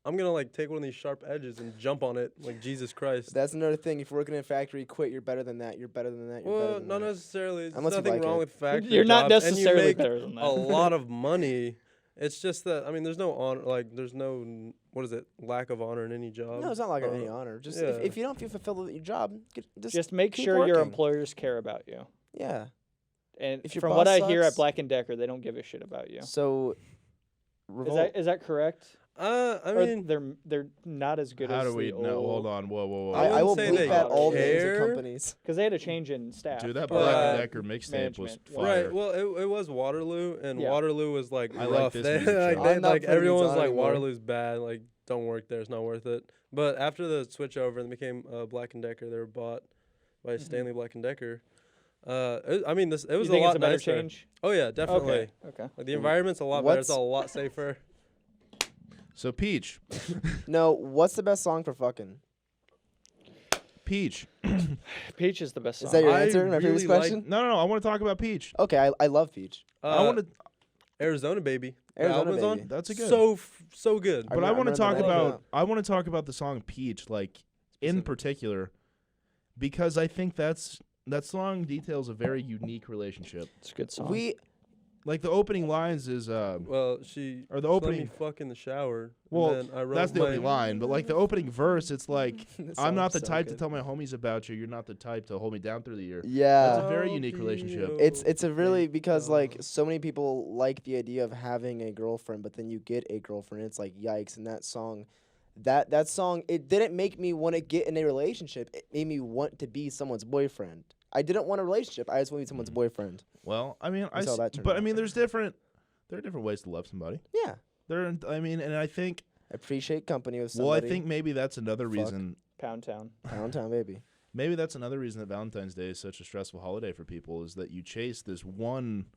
I'm gonna like take one of these sharp edges and jump on it like Jesus Christ. That's another thing. If you're working in a factory, quit. You're better than that. You're better than that. You're better Well, than not that. necessarily. There's Unless you nothing like wrong it. with factory You're not jobs, and you necessarily make better than that. a lot of money. It's just that I mean, there's no honor. Like, there's no what is it? Lack of honor in any job. No, it's not like any Uh, honor. Just yeah. if you don't feel fulfilled with your job, Just make keep sure your working. employers care about you. Yeah. And If your from what boss I hear at sucks- Black and Decker, they don't give a shit about you. So, Is that correct? I Or mean, they're not as good How as do we the know? Hold old, on. Whoa. wouldn't I will say bleep they out all names of care. companies. because they had a change in staff. Dude, that But- Black and Decker mixtape was management, yeah. fire. right. Well, it was Waterloo, and Yeah. Waterloo was like I like rough. this They, music like, show. they, I'm not like putting everyone these was on like anymore. Waterloo's bad. Like don't work there. It's not worth it. But after the switch over and became Black and Decker, they were bought by Stanley Black and Decker. I mean, it You was a think lot it's a better nicer. change? Oh yeah, definitely. Okay. Okay. Like the environment's a lot better. It's What's- a lot safer. So Peach, No, what's the best song for fucking? Peach. Peach is the best song. Is that your I answer? My previous really like- question. No. I want to talk about Peach. Okay, I love Peach. I want to. Arizona Baby. The Arizona album is on. Baby. That's a good. So good. I But I remember want to talk that. about. I want to talk about the song Peach, like in Specific. particular, because I think that song details a very unique relationship. It's a good song. We Like the opening lines is Well, she Or the she opening- let me fuck in the shower. Well, and then I wrote that's the my, opening line, but like the opening verse, it's like This I'm not song's the so type to good. tell my homies about you. You're not the type to hold me down through the year. Yeah. That's a very unique relationship. It's a really because like God. so many people like the idea of having a girlfriend, but then you get a girlfriend, it's like yikes. And that song, that song, it didn't make me want to get in a relationship. It made me want to be someone's boyfriend. I didn't want a relationship. I just want to be someone's boyfriend. Well, I mean, That's how that turned but I out. mean, there are different ways to love somebody. Yeah, And I think, appreciate company with well, somebody. I think maybe that's another Fuck. reason. Pound Town. Pound Town baby. Maybe that's another reason that Valentine's Day is such a stressful holiday for people is that you chase this one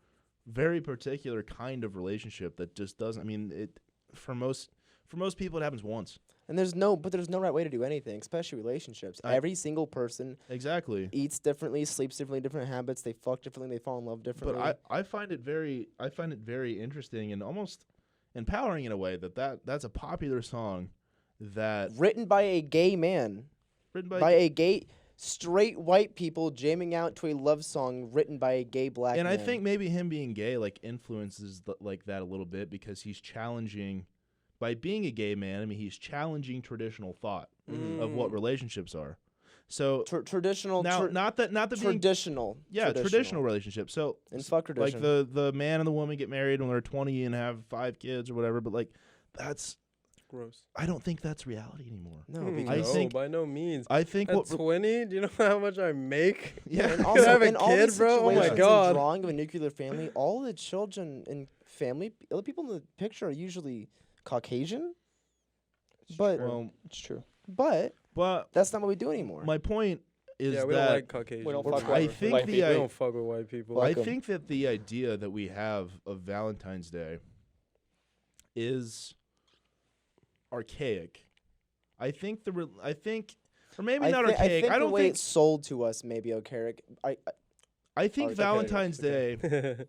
very particular kind of relationship that just doesn't. I mean, it for most people it happens once. And there's no right way to do anything, especially relationships. Every single person Exactly. eats differently, sleeps differently, different habits. They fuck differently. They fall in love differently. But I find it very interesting and almost empowering in a way that's a popular song that written by a gay man, written by a gay straight white people jamming out to a love song written by a gay black and man. I think maybe him being gay like influences like that a little bit because he's challenging by being a gay man. I mean, he's challenging traditional thought of what relationships are. So traditional. now, not that being traditional. traditional relationship. So And fuck like tradition. the man and the woman get married when they're 20 and have 5 kids or whatever. But like that's Gross. I don't think that's reality anymore. No, Mm, because I no, think- by no means. I think At what 20, do you know how much I make? yeah. and You also have a in all kid, these bro? Oh my situations, God. in drawing of a nuclear family, all the children and family, other people in the picture are usually Caucasian. But Well, It's true. but that's not what we do anymore. my point is Yeah, we that don't like Caucasians. We don't We're fuck I with think white the we people. don't fuck with white people. I Fuck 'em. think that the idea that we have of Valentine's Day is archaic. I think or maybe not I archaic. think I the don't way think it's sold to us maybe Carrick. I think archaic, Valentine's okay. Day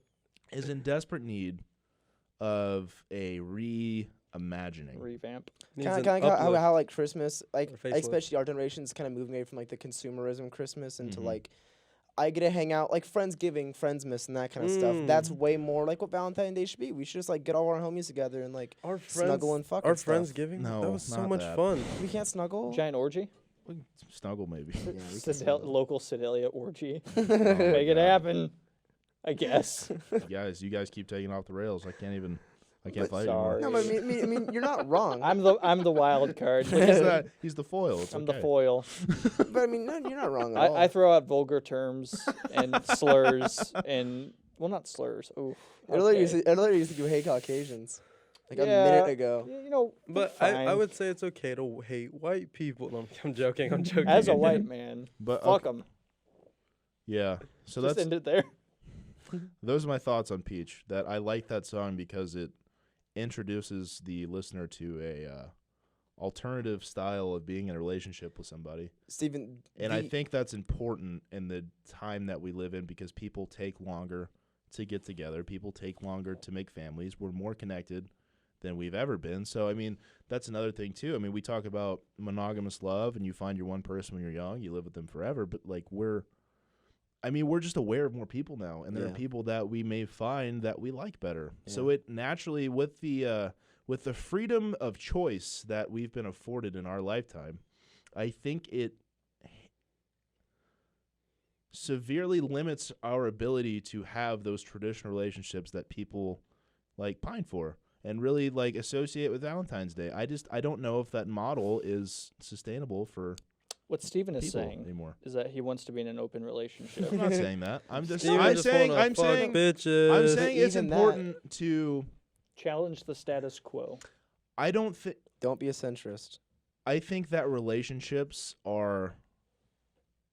is in desperate need of a reimagining. Revamp. Needs Kind an of how uplift. like Christmas, like Or facelift. especially our generation's kind of moving away from like the consumerism Christmas into Mhm. like I get to hang out like Friendsgiving, Friendsmas, and that kind of stuff. That's way more like what Valentine's Day should be. We should just like get all our homies together and like Our friends, snuggle and fuck. our and stuff. Friendsgiving, No, that was so not much that. fun. We can't snuggle. Giant orgy. We can snuggle maybe. Yeah, we can Local Sedalia orgy. Oh my Make it God. happen. I guess. You guys keep taking off the rails. I can't fight sorry. No, but I mean, you're not wrong. I'm the wild card. anymore. He's the foil. It's I'm okay. the foil. but I mean, no, you're not wrong at all. I throw out vulgar terms and slurs and not slurs. Ooh. earlier, okay. you said you hate Caucasians, like a Yeah. minute ago. You know, But fine. I would say it's okay to hate white people. No, I'm joking. I'm joking. as a white man, But fuck okay, them. yeah. So Just that's end it there. those are my thoughts on Peach. That I like that song because it introduces the listener to a alternative style of being in a relationship with somebody. Stephen, And I think that's important in the time that we live in because people take longer to get together. People take longer to make families. We're more connected than we've ever been. So, I mean, that's another thing, too. I mean, we talk about monogamous love and you find your one person when you're young, you live with them forever. But, like, we're just aware of more people now. And there are Yeah. people that we may find that we like better. So it naturally, with the freedom of choice that we've been afforded in our lifetime, I think it severely limits our ability to have those traditional relationships that people like pine for. and really like associate with Valentine's Day. I don't know if that model is sustainable for What Steven is people saying anymore. is that he wants to be in an open relationship. I'm not saying that. I'm just Steven I'm just saying wanna I'm fuck saying bitches. I'm But saying it's even that- important to Challenge the status quo. I don't think Don't be a centrist. I think that relationships are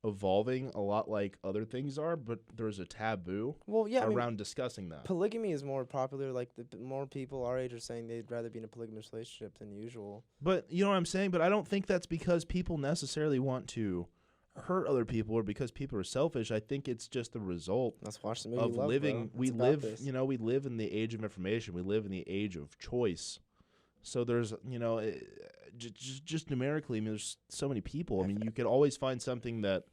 evolving a lot like other things are, but there's a taboo Well, yeah, I mean, around discussing that. polygamy is more popular. Like more people our age are saying they'd rather be in a polygamous relationship than usual. But you know what I'm saying? But I don't think that's because people necessarily want to hurt other people or because people are selfish. I think it's just the result Let's watch the movie of Love, living. Bro. We It's about live, this. we live in the age of information. We live in the age of choice. So there's, just numerically, I mean, there's so many people. I mean, you could always find something that,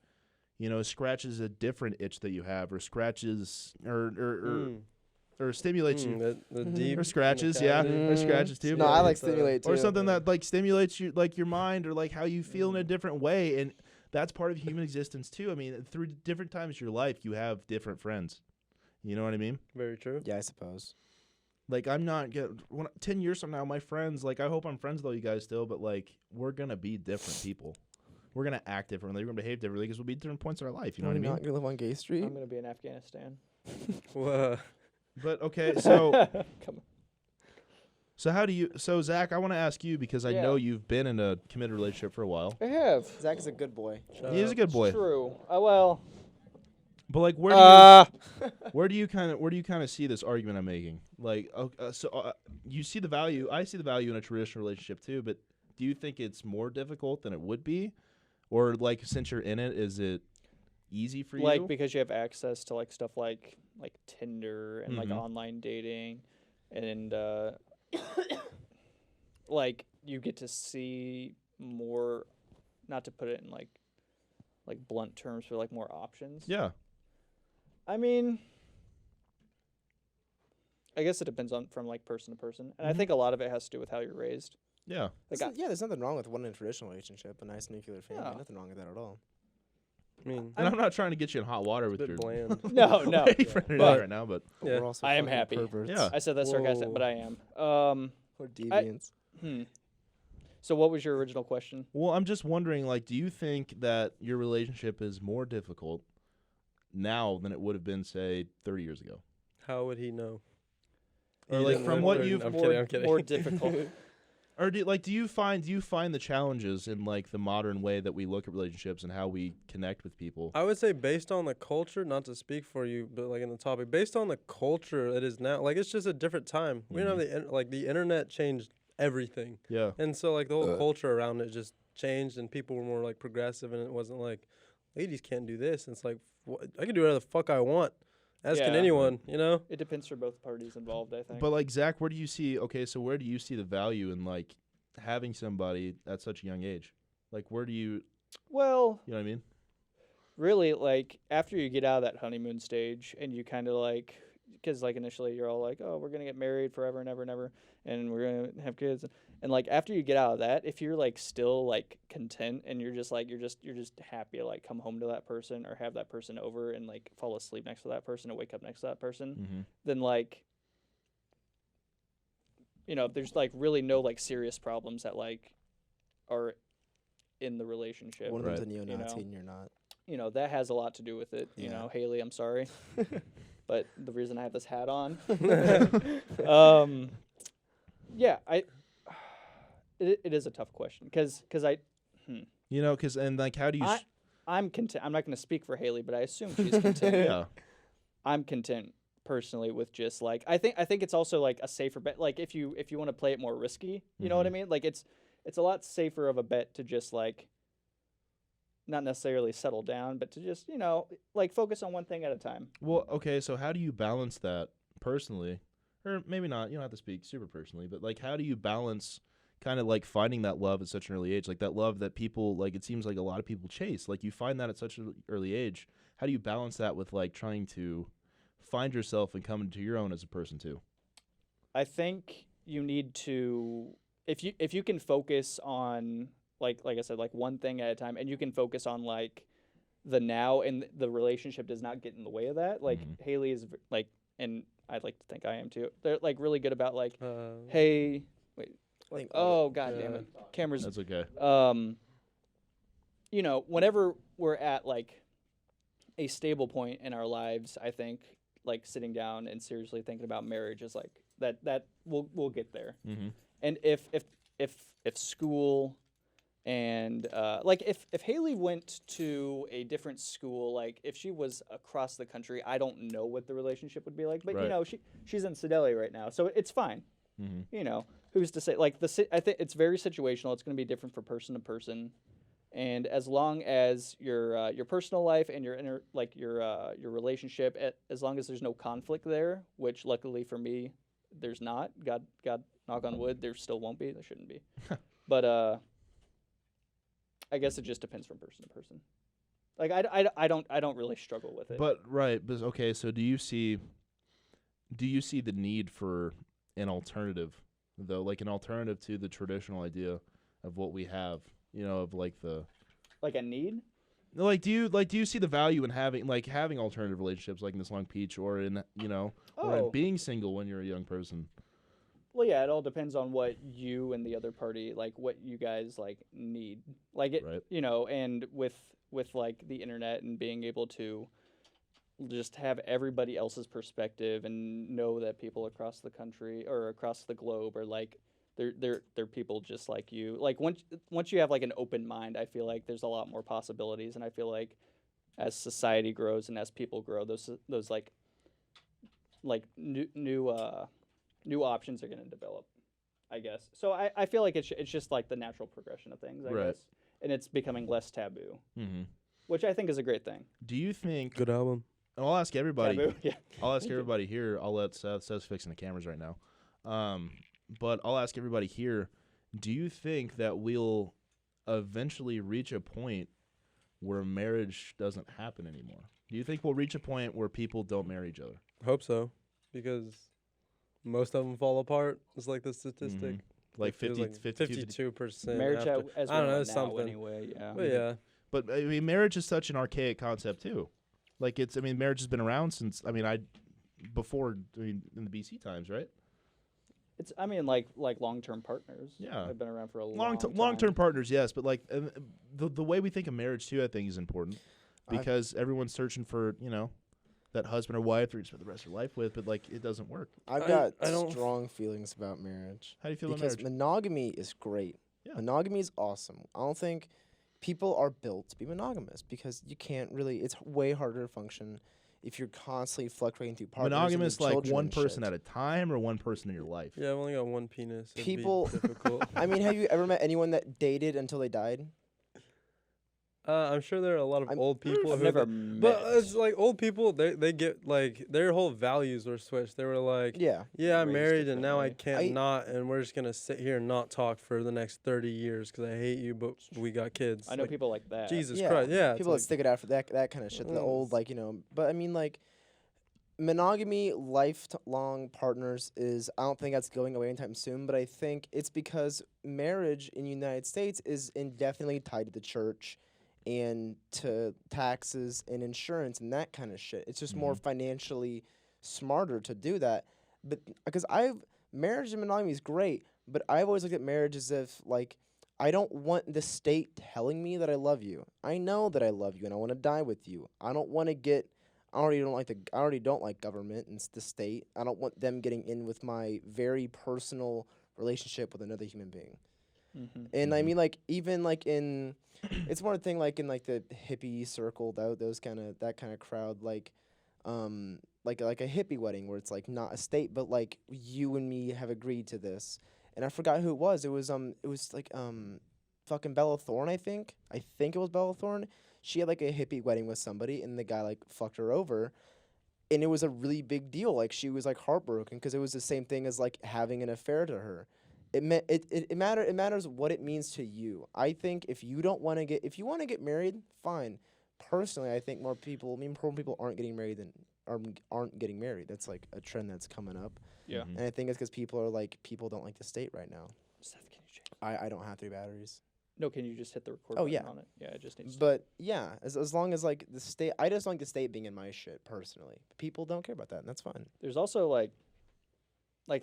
scratches a different itch that you have, or scratches, or stimulates you, The deep or scratches, the yeah, cavity. or scratches too. No, but- I like It's, stimulate too. or something but- that like stimulates you, like your mind, or like how you feel in a different way, and that's part of human existence too. I mean, through different times of your life, you have different friends. You know what I mean? Very true. Yeah, I suppose. Like, I'm not 10 years from now, my friends, like, I hope I'm friends with all you guys still, but like, we're gonna be different people. We're gonna act differently. We're gonna behave differently because we'll be different points in our life. You know Are what I we mean? not gonna live on Gay Street? I'm gonna be in Afghanistan. Whoa. But okay, so Come on. so how do you? So Zach, I want to ask you because I Yeah. know you've been in a committed relationship for a while. I have. Zach is a good boy. Shout He's out. a good boy. True. Well. But like, where do you? Uh, Where do you kind of see this argument I'm making? Like, you see the value. I see the value in a traditional relationship too. But do you think it's more difficult than it would be, or like since you're in it, is it easy for like you? because you have access to like stuff like Tinder and like Mhm. online dating, and like you get to see more. Not to put it in like blunt terms, but like more options. Yeah. I mean, I guess it depends on from like person to person, and I Mhm. think a lot of it has to do with how you're raised. Yeah. Like, Yeah, there's nothing wrong with one in a traditional relationship, a nice nuclear family. Yeah. Nothing wrong with that at all. I mean, And I'm not trying to get you in hot water a with bit your bland. No, no. boyfriend or But- anything right now, but But Yeah. we're also I am fucking happy. Perverts. Yeah. I said that sarcastic, but I am. Or deviants. So what was your original question? well, I'm just wondering, like, do you think that your relationship is more difficult now than it would have been, say, 30 years ago? How would he know? Or He like didn't from live what there. you've I'm more, kidding. I'm kidding. more difficult. Or do you find the challenges in like the modern way that we look at relationships and how we connect with people? I would say based on the culture, not to speak for you, but like in the topic, based on the culture it is now, like it's just a different time. We don't have the internet changed everything, Yeah. and so like the whole culture around it just changed, and people were more like progressive, and it wasn't like ladies can't do this. And it's like I can do whatever the fuck I want, as can Yeah. anyone, you know. It depends for both parties involved, I think. But like Zach, where do you see the value in like having somebody at such a young age? Like where do you well, know what I mean? really, like after you get out of that honeymoon stage and you kind of like, because like initially you're all like, oh, we're gonna get married forever and ever and ever, and we're gonna have kids, and like after you get out of that, if you're like still like content and you're just happy to like come home to that person or have that person over and like fall asleep next to that person and wake up next to that person, Mm-hmm. then like, there's like really no like serious problems that like are in the relationship. One of them's a Right. neo-Nazi know. and you're not. That has a lot to do with it. Yeah. Haley, I'm sorry, but the reason I have this hat on, yeah, it is a tough question because You know, and like how do you? I'm content. I'm not going to speak for Haley, but I assume she's content. yeah. I'm content personally with just like I think it's also like a safer bet. Like if you want to play it more risky, you know what I mean? Like it's a lot safer of a bet to just like not necessarily settle down, but to just, like focus on one thing at a time. Well, okay, so how do you balance that personally? Or maybe not, you don't have to speak super personally, but like how do you balance kind of like finding that love at such an early age? Like that love that people, like it seems like a lot of people chase. Like you find that at such an early age. How do you balance that with like trying to find yourself and come into your own as a person too? I think you need to if you can focus on like I said, like one thing at a time, and you can focus on like the now, and the relationship does not get in the way of that. Like Mhm. Haley is like and I'd like to think I am too. They're like really good about like, Uh, hey, wait, I think oh god damn yeah. it, cameras. That's okay. You know, whenever we're at like a stable point in our lives, I think like sitting down and seriously thinking about marriage is like that we'll get there. Mm-hmm. And if school and like if Haley went to a different school, like if she was across the country, I don't know what the relationship would be like. But you Right. know, she's in Sedalia right now, so it's fine. Mm-hmm. You know, who's to say? Like I think it's very situational. It's going to be different from person to person. And as long as your personal life and your your relationship, as long as there's no conflict there, which luckily for me, there's not. God knock on wood, there still won't be. There shouldn't be. But I guess it just depends from person to person. Like I don't really struggle with it. But right, but okay. So do you see the need for an alternative, though, like an alternative to the traditional idea of what we have? You know, of like the like a need. like. Do you see the value in having alternative relationships, like in this Long Beach, or in or in Oh. being single when you're a young person? Well, yeah, it all depends on what you and the other party like, what you guys like need, like it, Right. you know, and with like the internet and being able to just have everybody else's perspective and know that people across the country or across the globe are like they're people just like you. Like once you have like an open mind, I feel like there's a lot more possibilities, and I feel like as society grows and as people grow, those like new options are going to develop, I guess. So I feel like it's just like the natural progression of things, I Right. guess, and it's becoming less taboo, Mm-hmm. which I think is a great thing. Do you think? good album. And I'll ask everybody. Taboo, yeah. I'll ask Thank you. everybody here. I'll let Seth's fixing the cameras right now. But I'll ask everybody here. Do you think that we'll eventually reach a point where marriage doesn't happen anymore? Do you think we'll reach a point where people don't marry each other? Hope so, because most of them fall apart. It's like the statistic. Mhm. Like 52%. Marriage as we I don't know know, it now, something. anyway. Yeah. But yeah, But I mean, marriage is such an archaic concept too. Like I mean, marriage has been around since before in the BC times, right? It's I mean like long-term partners. Yeah. Have been around for a long time. Long-term partners, yes, but like the way we think of marriage too, I think is important because everyone's searching for that husband or wife they're spend the rest of their life with, but like it doesn't work. I've I got don't- strong feelings about marriage. How do you feel about Because marriage? monogamy is great. Yeah. Monogamy is awesome. I don't think people are built to be monogamous because you can't really. It's way harder to function if you're constantly fluctuating through partners. and Monogamous, your like children one and person shit. at a time, or one person in your life. yeah, I've only got one penis. It'd be People- difficult. I mean, have you ever met anyone that dated until they died? I'm sure there are a lot of I'm- old people I've who. never But met. it's like old people. They get like their whole values were switched. They were like, Yeah. yeah, I'm Raised married and now I differently. can't not, and we're just gonna sit here and not talk for the next 30 years because I hate you, but we got kids. I know Like, people like that. Jesus Yeah, Christ, yeah. People that stick it out for that kind of shit. The old, but I mean, like, monogamy, lifelong partners is, I don't think that's going away anytime soon, but I think it's because marriage in the United States is indefinitely tied to the church and to taxes and insurance and that kind of shit. It's just more financially smarter to do that. But because marriage and monogamy is great, but I've always looked at marriage as if, like, I don't want the state telling me that I love you. I know that I love you and I want to die with you. I don't want to get. I already don't like government and the state. I don't want them getting in with my very personal relationship with another human being. Mm-hmm. And I mean, like, even like it's more a thing like in like the hippie circle, that kind of crowd, like a hippie wedding where it's like not a state, but like you and me have agreed to this. And I forgot who it was. It was like fucking Bella Thorne, I think. I think it was Bella Thorne. She had like a hippie wedding with somebody, and the guy like fucked her over. And it was a really big deal. Like she was like heartbroken because it was the same thing as like having an affair to her. It matters what it means to you. I think if you want to get married, fine. Personally, I think more people aren't getting married than aren't getting married. That's like a trend that's coming up. Yeah. And I think it's because people don't like the state right now. Seth, can you change? I don't have 3 batteries. No, can you just hit the record Oh, button yeah. on it? Yeah, it just needs to. But yeah, as long as like the state, I just don't like the state being in my shit personally. People don't care about that, and that's fine. There's also like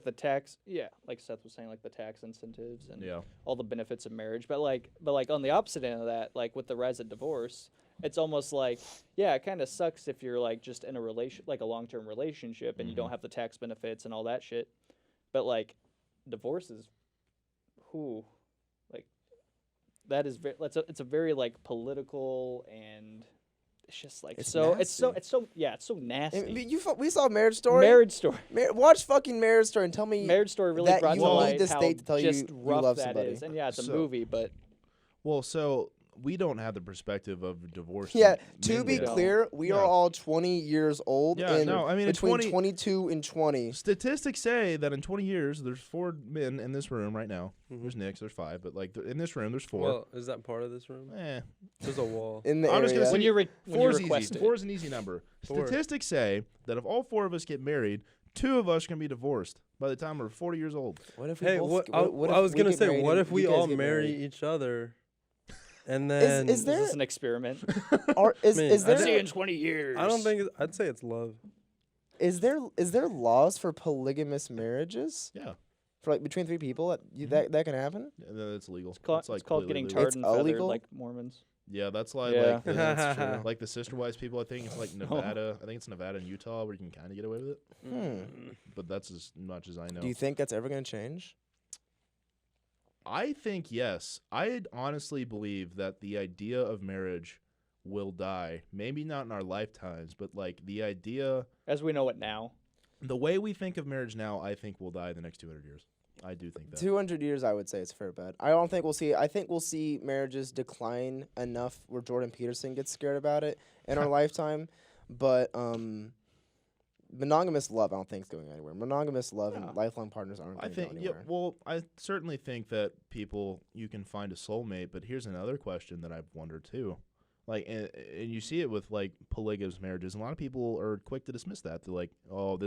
the tax, yeah, like Seth was saying, like the tax incentives and Yeah. all the benefits of marriage. But like on the opposite end of that, like with the rise of divorce, it's almost like, yeah, it kind of sucks if you're like just in a like a long-term relationship and you don't have the tax benefits and all that shit. But like divorce is, who, like that is it's a very like political, and it's just like It's it's nasty. so nasty. I mean, we saw Marriage Story. Marriage Story. Watch fucking Marriage Story and tell me. Marriage Story really that brought you to need light the how state to tell you just you rough love that somebody. is. And yeah, it's a So- movie, but Well, so we don't have the perspective of divorce. Yeah, to be mainly. don't. clear, we are Yeah. all 20 years old. Yeah, and no, I mean, in between 20 22 and 20. Statistics say that in 20 years, there's 4 men in this room right now. Mhm. There's Nick, there's 5, but like in this room, there's 4. Well, is that part of this room? Eh, There's a wall. In the I'm just area. gonna when say- you when you 4 is request easy. it, 4 is an easy number. 4. Statistics say that if all 4 of us get married, 2 of us can be divorced by the time we're 40 years old. What if we Hey, both, what if I was we gonna get say, married what and if we you guys all get marry married? each other, and then Is is there this an experiment? is, Man, is I there think- See you in 20 years. I don't think I'd say it's love. is there laws for polygamous marriages Yeah, for like between 3 people that can happen? that's legal. It's called, It's, like, it's called completely getting legal. tarred It's and feathered illegal? like Mormons. Yeah, that's like Yeah. like the, That's true. like the sister wives people. I think it's like Nevada. I think it's Nevada and Utah where you can kind of get away with it. But that's as much as I know. Do you think that's ever going to change? I think yes. I honestly believe that the idea of marriage will die. Maybe not in our lifetimes, but like the idea, As we know it now. the way we think of marriage now, I think will die in the next 200 years. I do think that. 200 years, I would say it's a fair bet. I don't think we'll see. I think we'll see marriages decline enough where Jordan Peterson gets scared about it in our lifetime. But monogamous love, I don't think is going anywhere. Monogamous love Yeah. and lifelong partners aren't I going to go think yeah, anywhere. well, I certainly think that people you can find a soulmate, but here's another question that I've wondered too. Like and you see it with like polygamous marriages. And a lot of people are quick to dismiss that. They're like, "Oh,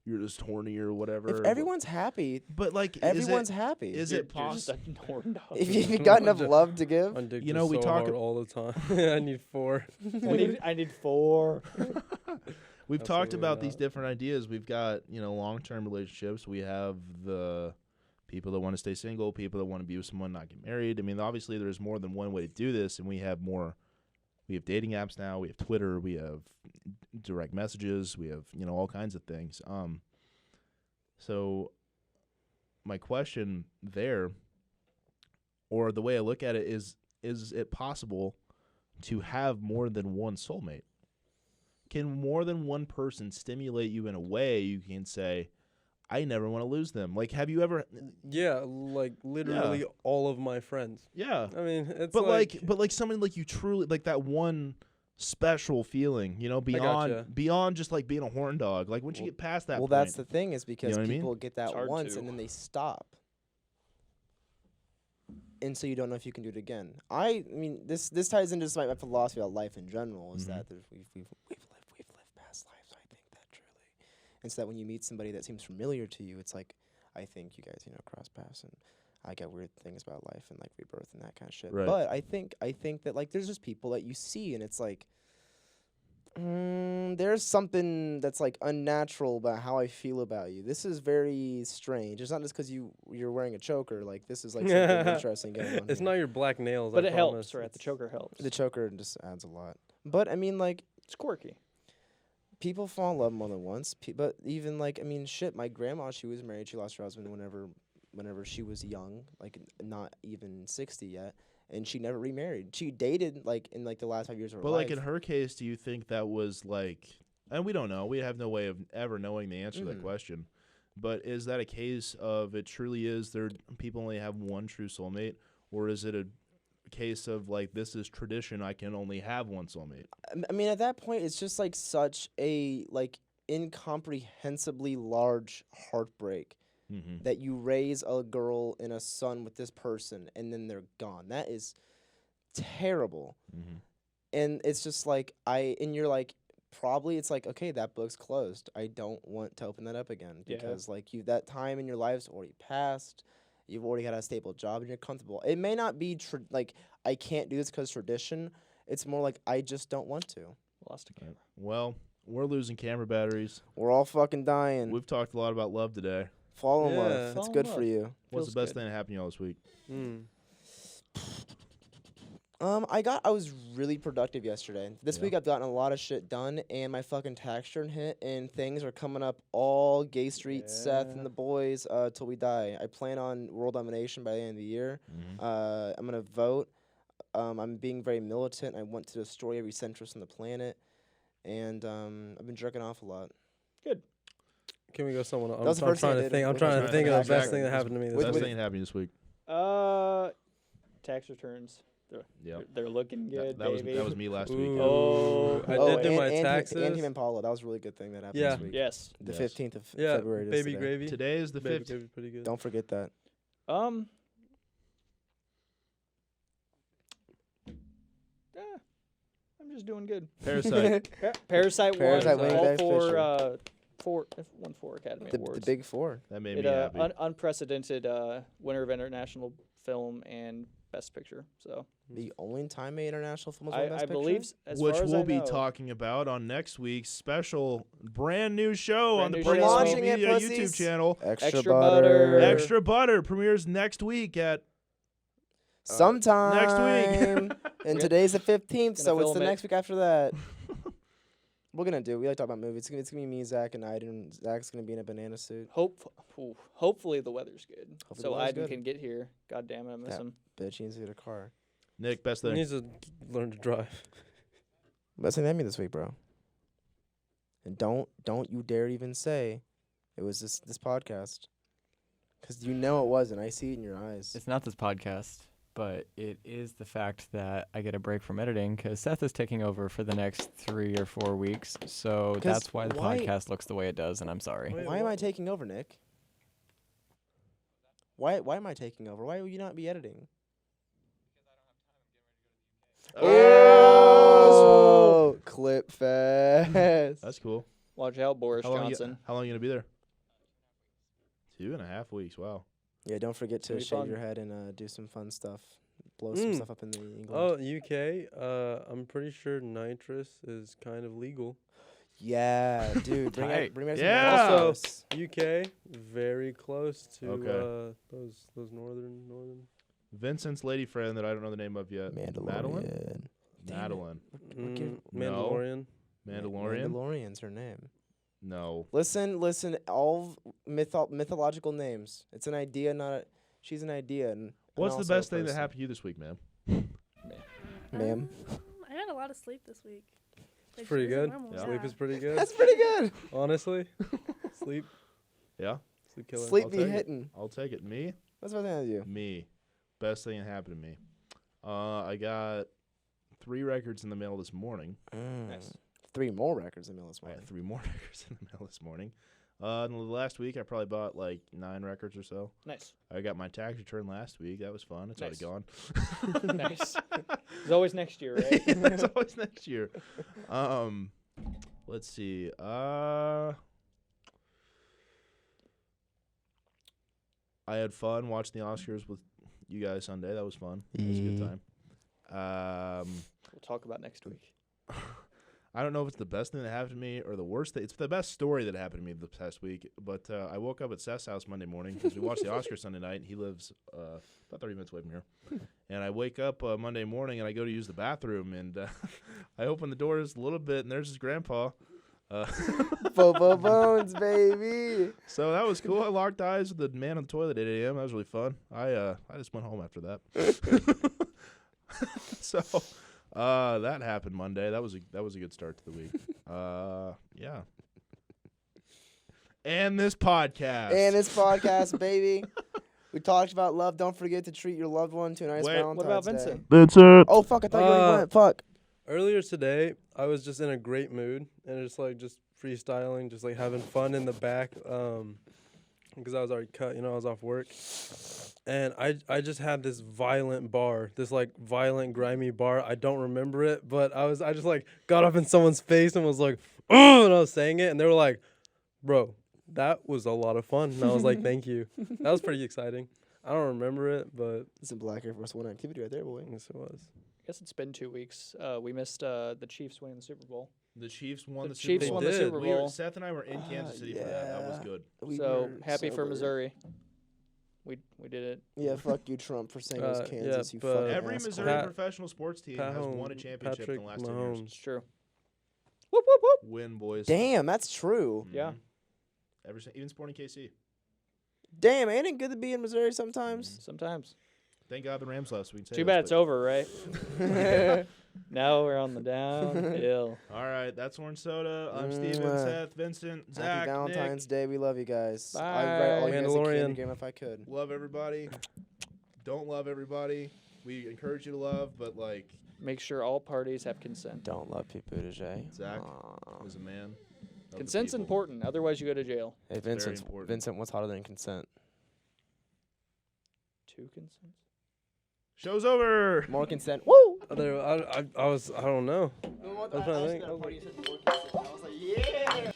you're just horny or whatever." If everyone's happy, but like everyone's happy. is You're it just possible? a horn dog. if you got enough love to give, I'm addicted You know, we so talk hard ab- all the time. I need 4. I need 4. We've talked Absolutely about these not. different ideas. We've got, long-term relationships. We have the people that want to stay single, people that want to be with someone, not get married. I mean, obviously there's more than one way to do this, and we have dating apps now, we have Twitter, we have direct messages, we have, all kinds of things. So my question there, or the way I look at it is it possible to have more than one soulmate? Can more than one person stimulate you in a way you can say, I never want to lose them? Like, have you ever? Yeah, like literally all of my friends. Yeah, I mean, it's but like something like you truly like that one special feeling, gotcha. beyond just like being a horn dog. Like once you Well- get past that, well, point, that's the thing is because know what I mean? people get that It's hard once to. and then they stop. And so you don't know if you can do it again. I mean, this ties into just my philosophy about life in general. Is Mhm. that we've lived past lives. I think that truly, and so that when you meet somebody that seems familiar to you, it's like I think you guys cross paths, and I get weird things about life and like rebirth and that kind of shit. Right. But I think that like there's just people that you see, and it's like. There's something that's like unnatural about how I feel about you. This is very strange. It's not just because you're wearing a choker. Like this is like something interesting going on. It's here. not your black nails. But I it promise. helps, right? The choker helps. The choker just adds a lot. But I mean, like It's quirky. people fall in love more than once. But even like I mean, shit. My grandma, she was married. She lost her husband whenever she was young, like not even 60 yet. And she never remarried. She dated like in like the last 5 years of her But life. like in her case, do you think that was like, and we don't know, we have no way of ever knowing the answer to that Mhm. question, but is that a case of it truly is there people only have one true soulmate, or is it a case of like this is tradition, I can only have one soulmate? I mean, at that point, it's just like such a like incomprehensibly large heartbreak Mm-hmm. that you raise a girl and a son with this person and then they're gone. That is terrible. Mm-hmm. And it's just like and you're like probably it's like okay, that book's closed. I don't want to open that up again Yeah. because like that time in your life's already passed. You've already got a stable job and you're comfortable. It may not be like I can't do this because tradition. It's more like I just don't want to. Lost a camera. Well, we're losing camera batteries. We're all fucking dying. We've talked a lot about love today. Fall in Yeah. love. It's Fall in good love. for you. What's Feels the best good. thing that happened to y'all this week? I was really productive yesterday. This Yeah. week I've gotten a lot of shit done, and my fucking tax return hit, and things are coming up all Gay Street, Seth, Yeah. and the boys till we die. I plan on world domination by the end of the year. Mm-hmm. I'm gonna vote. I'm being very militant. I want to destroy every centrist on the planet, and I've been jerking off a lot. Can we go someone else? That was the first thing I trying to did think. I'm with- trying to with think my of the tax best thing that return. happened to me this With- Best week. thing that happened this week. Tax returns. Yep. They're looking good, That was baby. me last week. Ooh. Oh. I Oh, did do my and taxes. Team Impala. That was a really good thing that happened Yeah. this week. Yes. The Yes. 15th of Yeah, February. it is baby today. gravy. Today is the Baby 15th. gravy's pretty good. Don't forget that. I'm just doing good. Parasite. Parasite Parasite won winning all Best four won 4 Academy The Awards. big four. That made It me happy. unprecedented winner of international film and best picture. So The only time an international film was won Best I believe, Picture? as Which far as we'll I be know, talking about on next week's special brand new show on Brand the new Pretty show. Sweet Launching it, Media pussies. YouTube channel. Extra butter. Extra Butter premieres next week at Sometime next week. and today's the 15th, so it's film the it. next week after that. We like to talk about movies. It's gonna be me, Zach, and Aiden. Zach's gonna be in a banana suit. hopefully the weather's good, Hopefully so the weather's Aiden good. can get here. God damn it, I miss Yeah. him. Bitch, he needs to get a car. Nick, best He thing. needs to learn to drive. Best thing that me this week, bro. And don't you dare even say it was this podcast, because you know it wasn't. I see it in your eyes. It's not this podcast, but it is the fact that I get a break from editing because Seth is taking over for the next 3 or 4 weeks. So 'Cause that's why the why- podcast looks the way it does, and I'm sorry. Wait, Why am I what? taking over, Nick? Why am I taking over? Why will you not be editing? Oh, clip fest. That's cool. Watch out, Boris How long, Johnson. how long you gonna be there? 2.5 weeks. Wow. Yeah, don't forget to It'll be shave fun. your head and do some fun stuff. Blow some Mm. stuff up in the England. Oh, UK. I'm pretty sure nitrous is kind of legal. Yeah, dude. Tight. Bring me some Yeah. nitrous. UK, very close to Okay. those northern. Vincent's lady friend that I don't know the name of yet. Madeline. Mandalorian. Damn it. Madeline. No. Mandalorian. Mandalorian. Mandalorian's her name. No. Listen. All mythological names. It's an idea, not a. She's an idea. And What's the also a best thing that person. happened to you this week, ma'am? Ma'am. I had a lot of sleep this week. It's pretty good. Yeah. Sleep is pretty good. That's pretty good. Honestly, sleep Yeah, sleep killer. Sleep I'll be take it. hitting. I'll take it. Me? That's what I do. Me. Best thing that happened to me. I got 3 records in the mail this morning. Nice. 3 more records in the middle this I morning. got 3 more records in the mail this morning. In the last week, I probably bought like 9 records or so. Nice, I got my tax return last week. That was fun. It's Nice. already gone. nice. There's always next year, right? It's always next year. Let's see. I had fun watching the Oscars with you guys Sunday. That was fun. It was a good time. We'll talk about next week. I don't know if it's the best thing that happened to me or the worst thing. It's the best story that happened to me this past week. But I woke up at Seth's house Monday morning because we watched the Oscars Sunday night. And he lives about 30 minutes away from here. And I wake up Monday morning and I go to use the bathroom. And I open the doors a little bit and there's his grandpa. Bobo Bones, baby. So that was cool. I locked eyes with the man on the toilet at 8 a.m. That was really fun. I just went home after that. So that happened Monday. That was a good start to the week. Yeah. And this podcast. And this podcast, baby. We talked about love. Don't forget to treat your loved one to a nice Wait, Valentine's What about Day. Vincent? Vincent. Oh, fuck. I thought you already went. Fuck. Earlier today, I was just in a great mood and just freestyling, just like having fun in the back. Because I was already cut, I was off work. And I just had this violent bar, this like violent grimy bar. I don't remember it, but I just like got up in someone's face and was like, oh, and I was saying it, and they were like, bro, that was a lot of fun. And I was like, thank you. That was pretty exciting. I don't remember it, but It's a Black Air Force One activity right there, boy. yes, it was. I guess it's been 2 weeks. We missed the Chiefs winning the Super Bowl. The Chiefs won The the Chiefs Super won Bowl. the did. Super We were, Bowl. Seth and I were in Kansas City for that. That was yeah. good. We So were happy for sober. Missouri. We did it. Yeah, fuck you, Trump, for saying it was Yeah, Kansas. You but fucking Every asshole. Missouri Pat- professional sports team has won a championship in the last 10 years. It's true. Whoop whoop whoop. Win, boys. Damn, that's true. Yeah. Even Sporting KC. Damn, ain't it good to be in Missouri sometimes? Sometimes. Thank God the Rams lost. We can say Too this, bad it's but- over, right? Now we're on the downhill. All right, that's Orange Soda. I'm Steven, Mwah. Seth, Vincent, Zach, Happy Valentine's Day. We love you guys. I'd write Bye. all you guys a Mandalorian. candy game if I could. Nick. Love everybody. Don't love everybody. We encourage you to love, but like Make sure all parties have consent. Don't love Pete Buttigieg. Zach Aw. is a man. of the Consent's people. important. Otherwise, you go to jail. Hey, very Vincent. important. Vincent, what's hotter than consent? 2 consents. Show's over. More consent. Woo! I don't know. I was trying to think. I was like, yeah.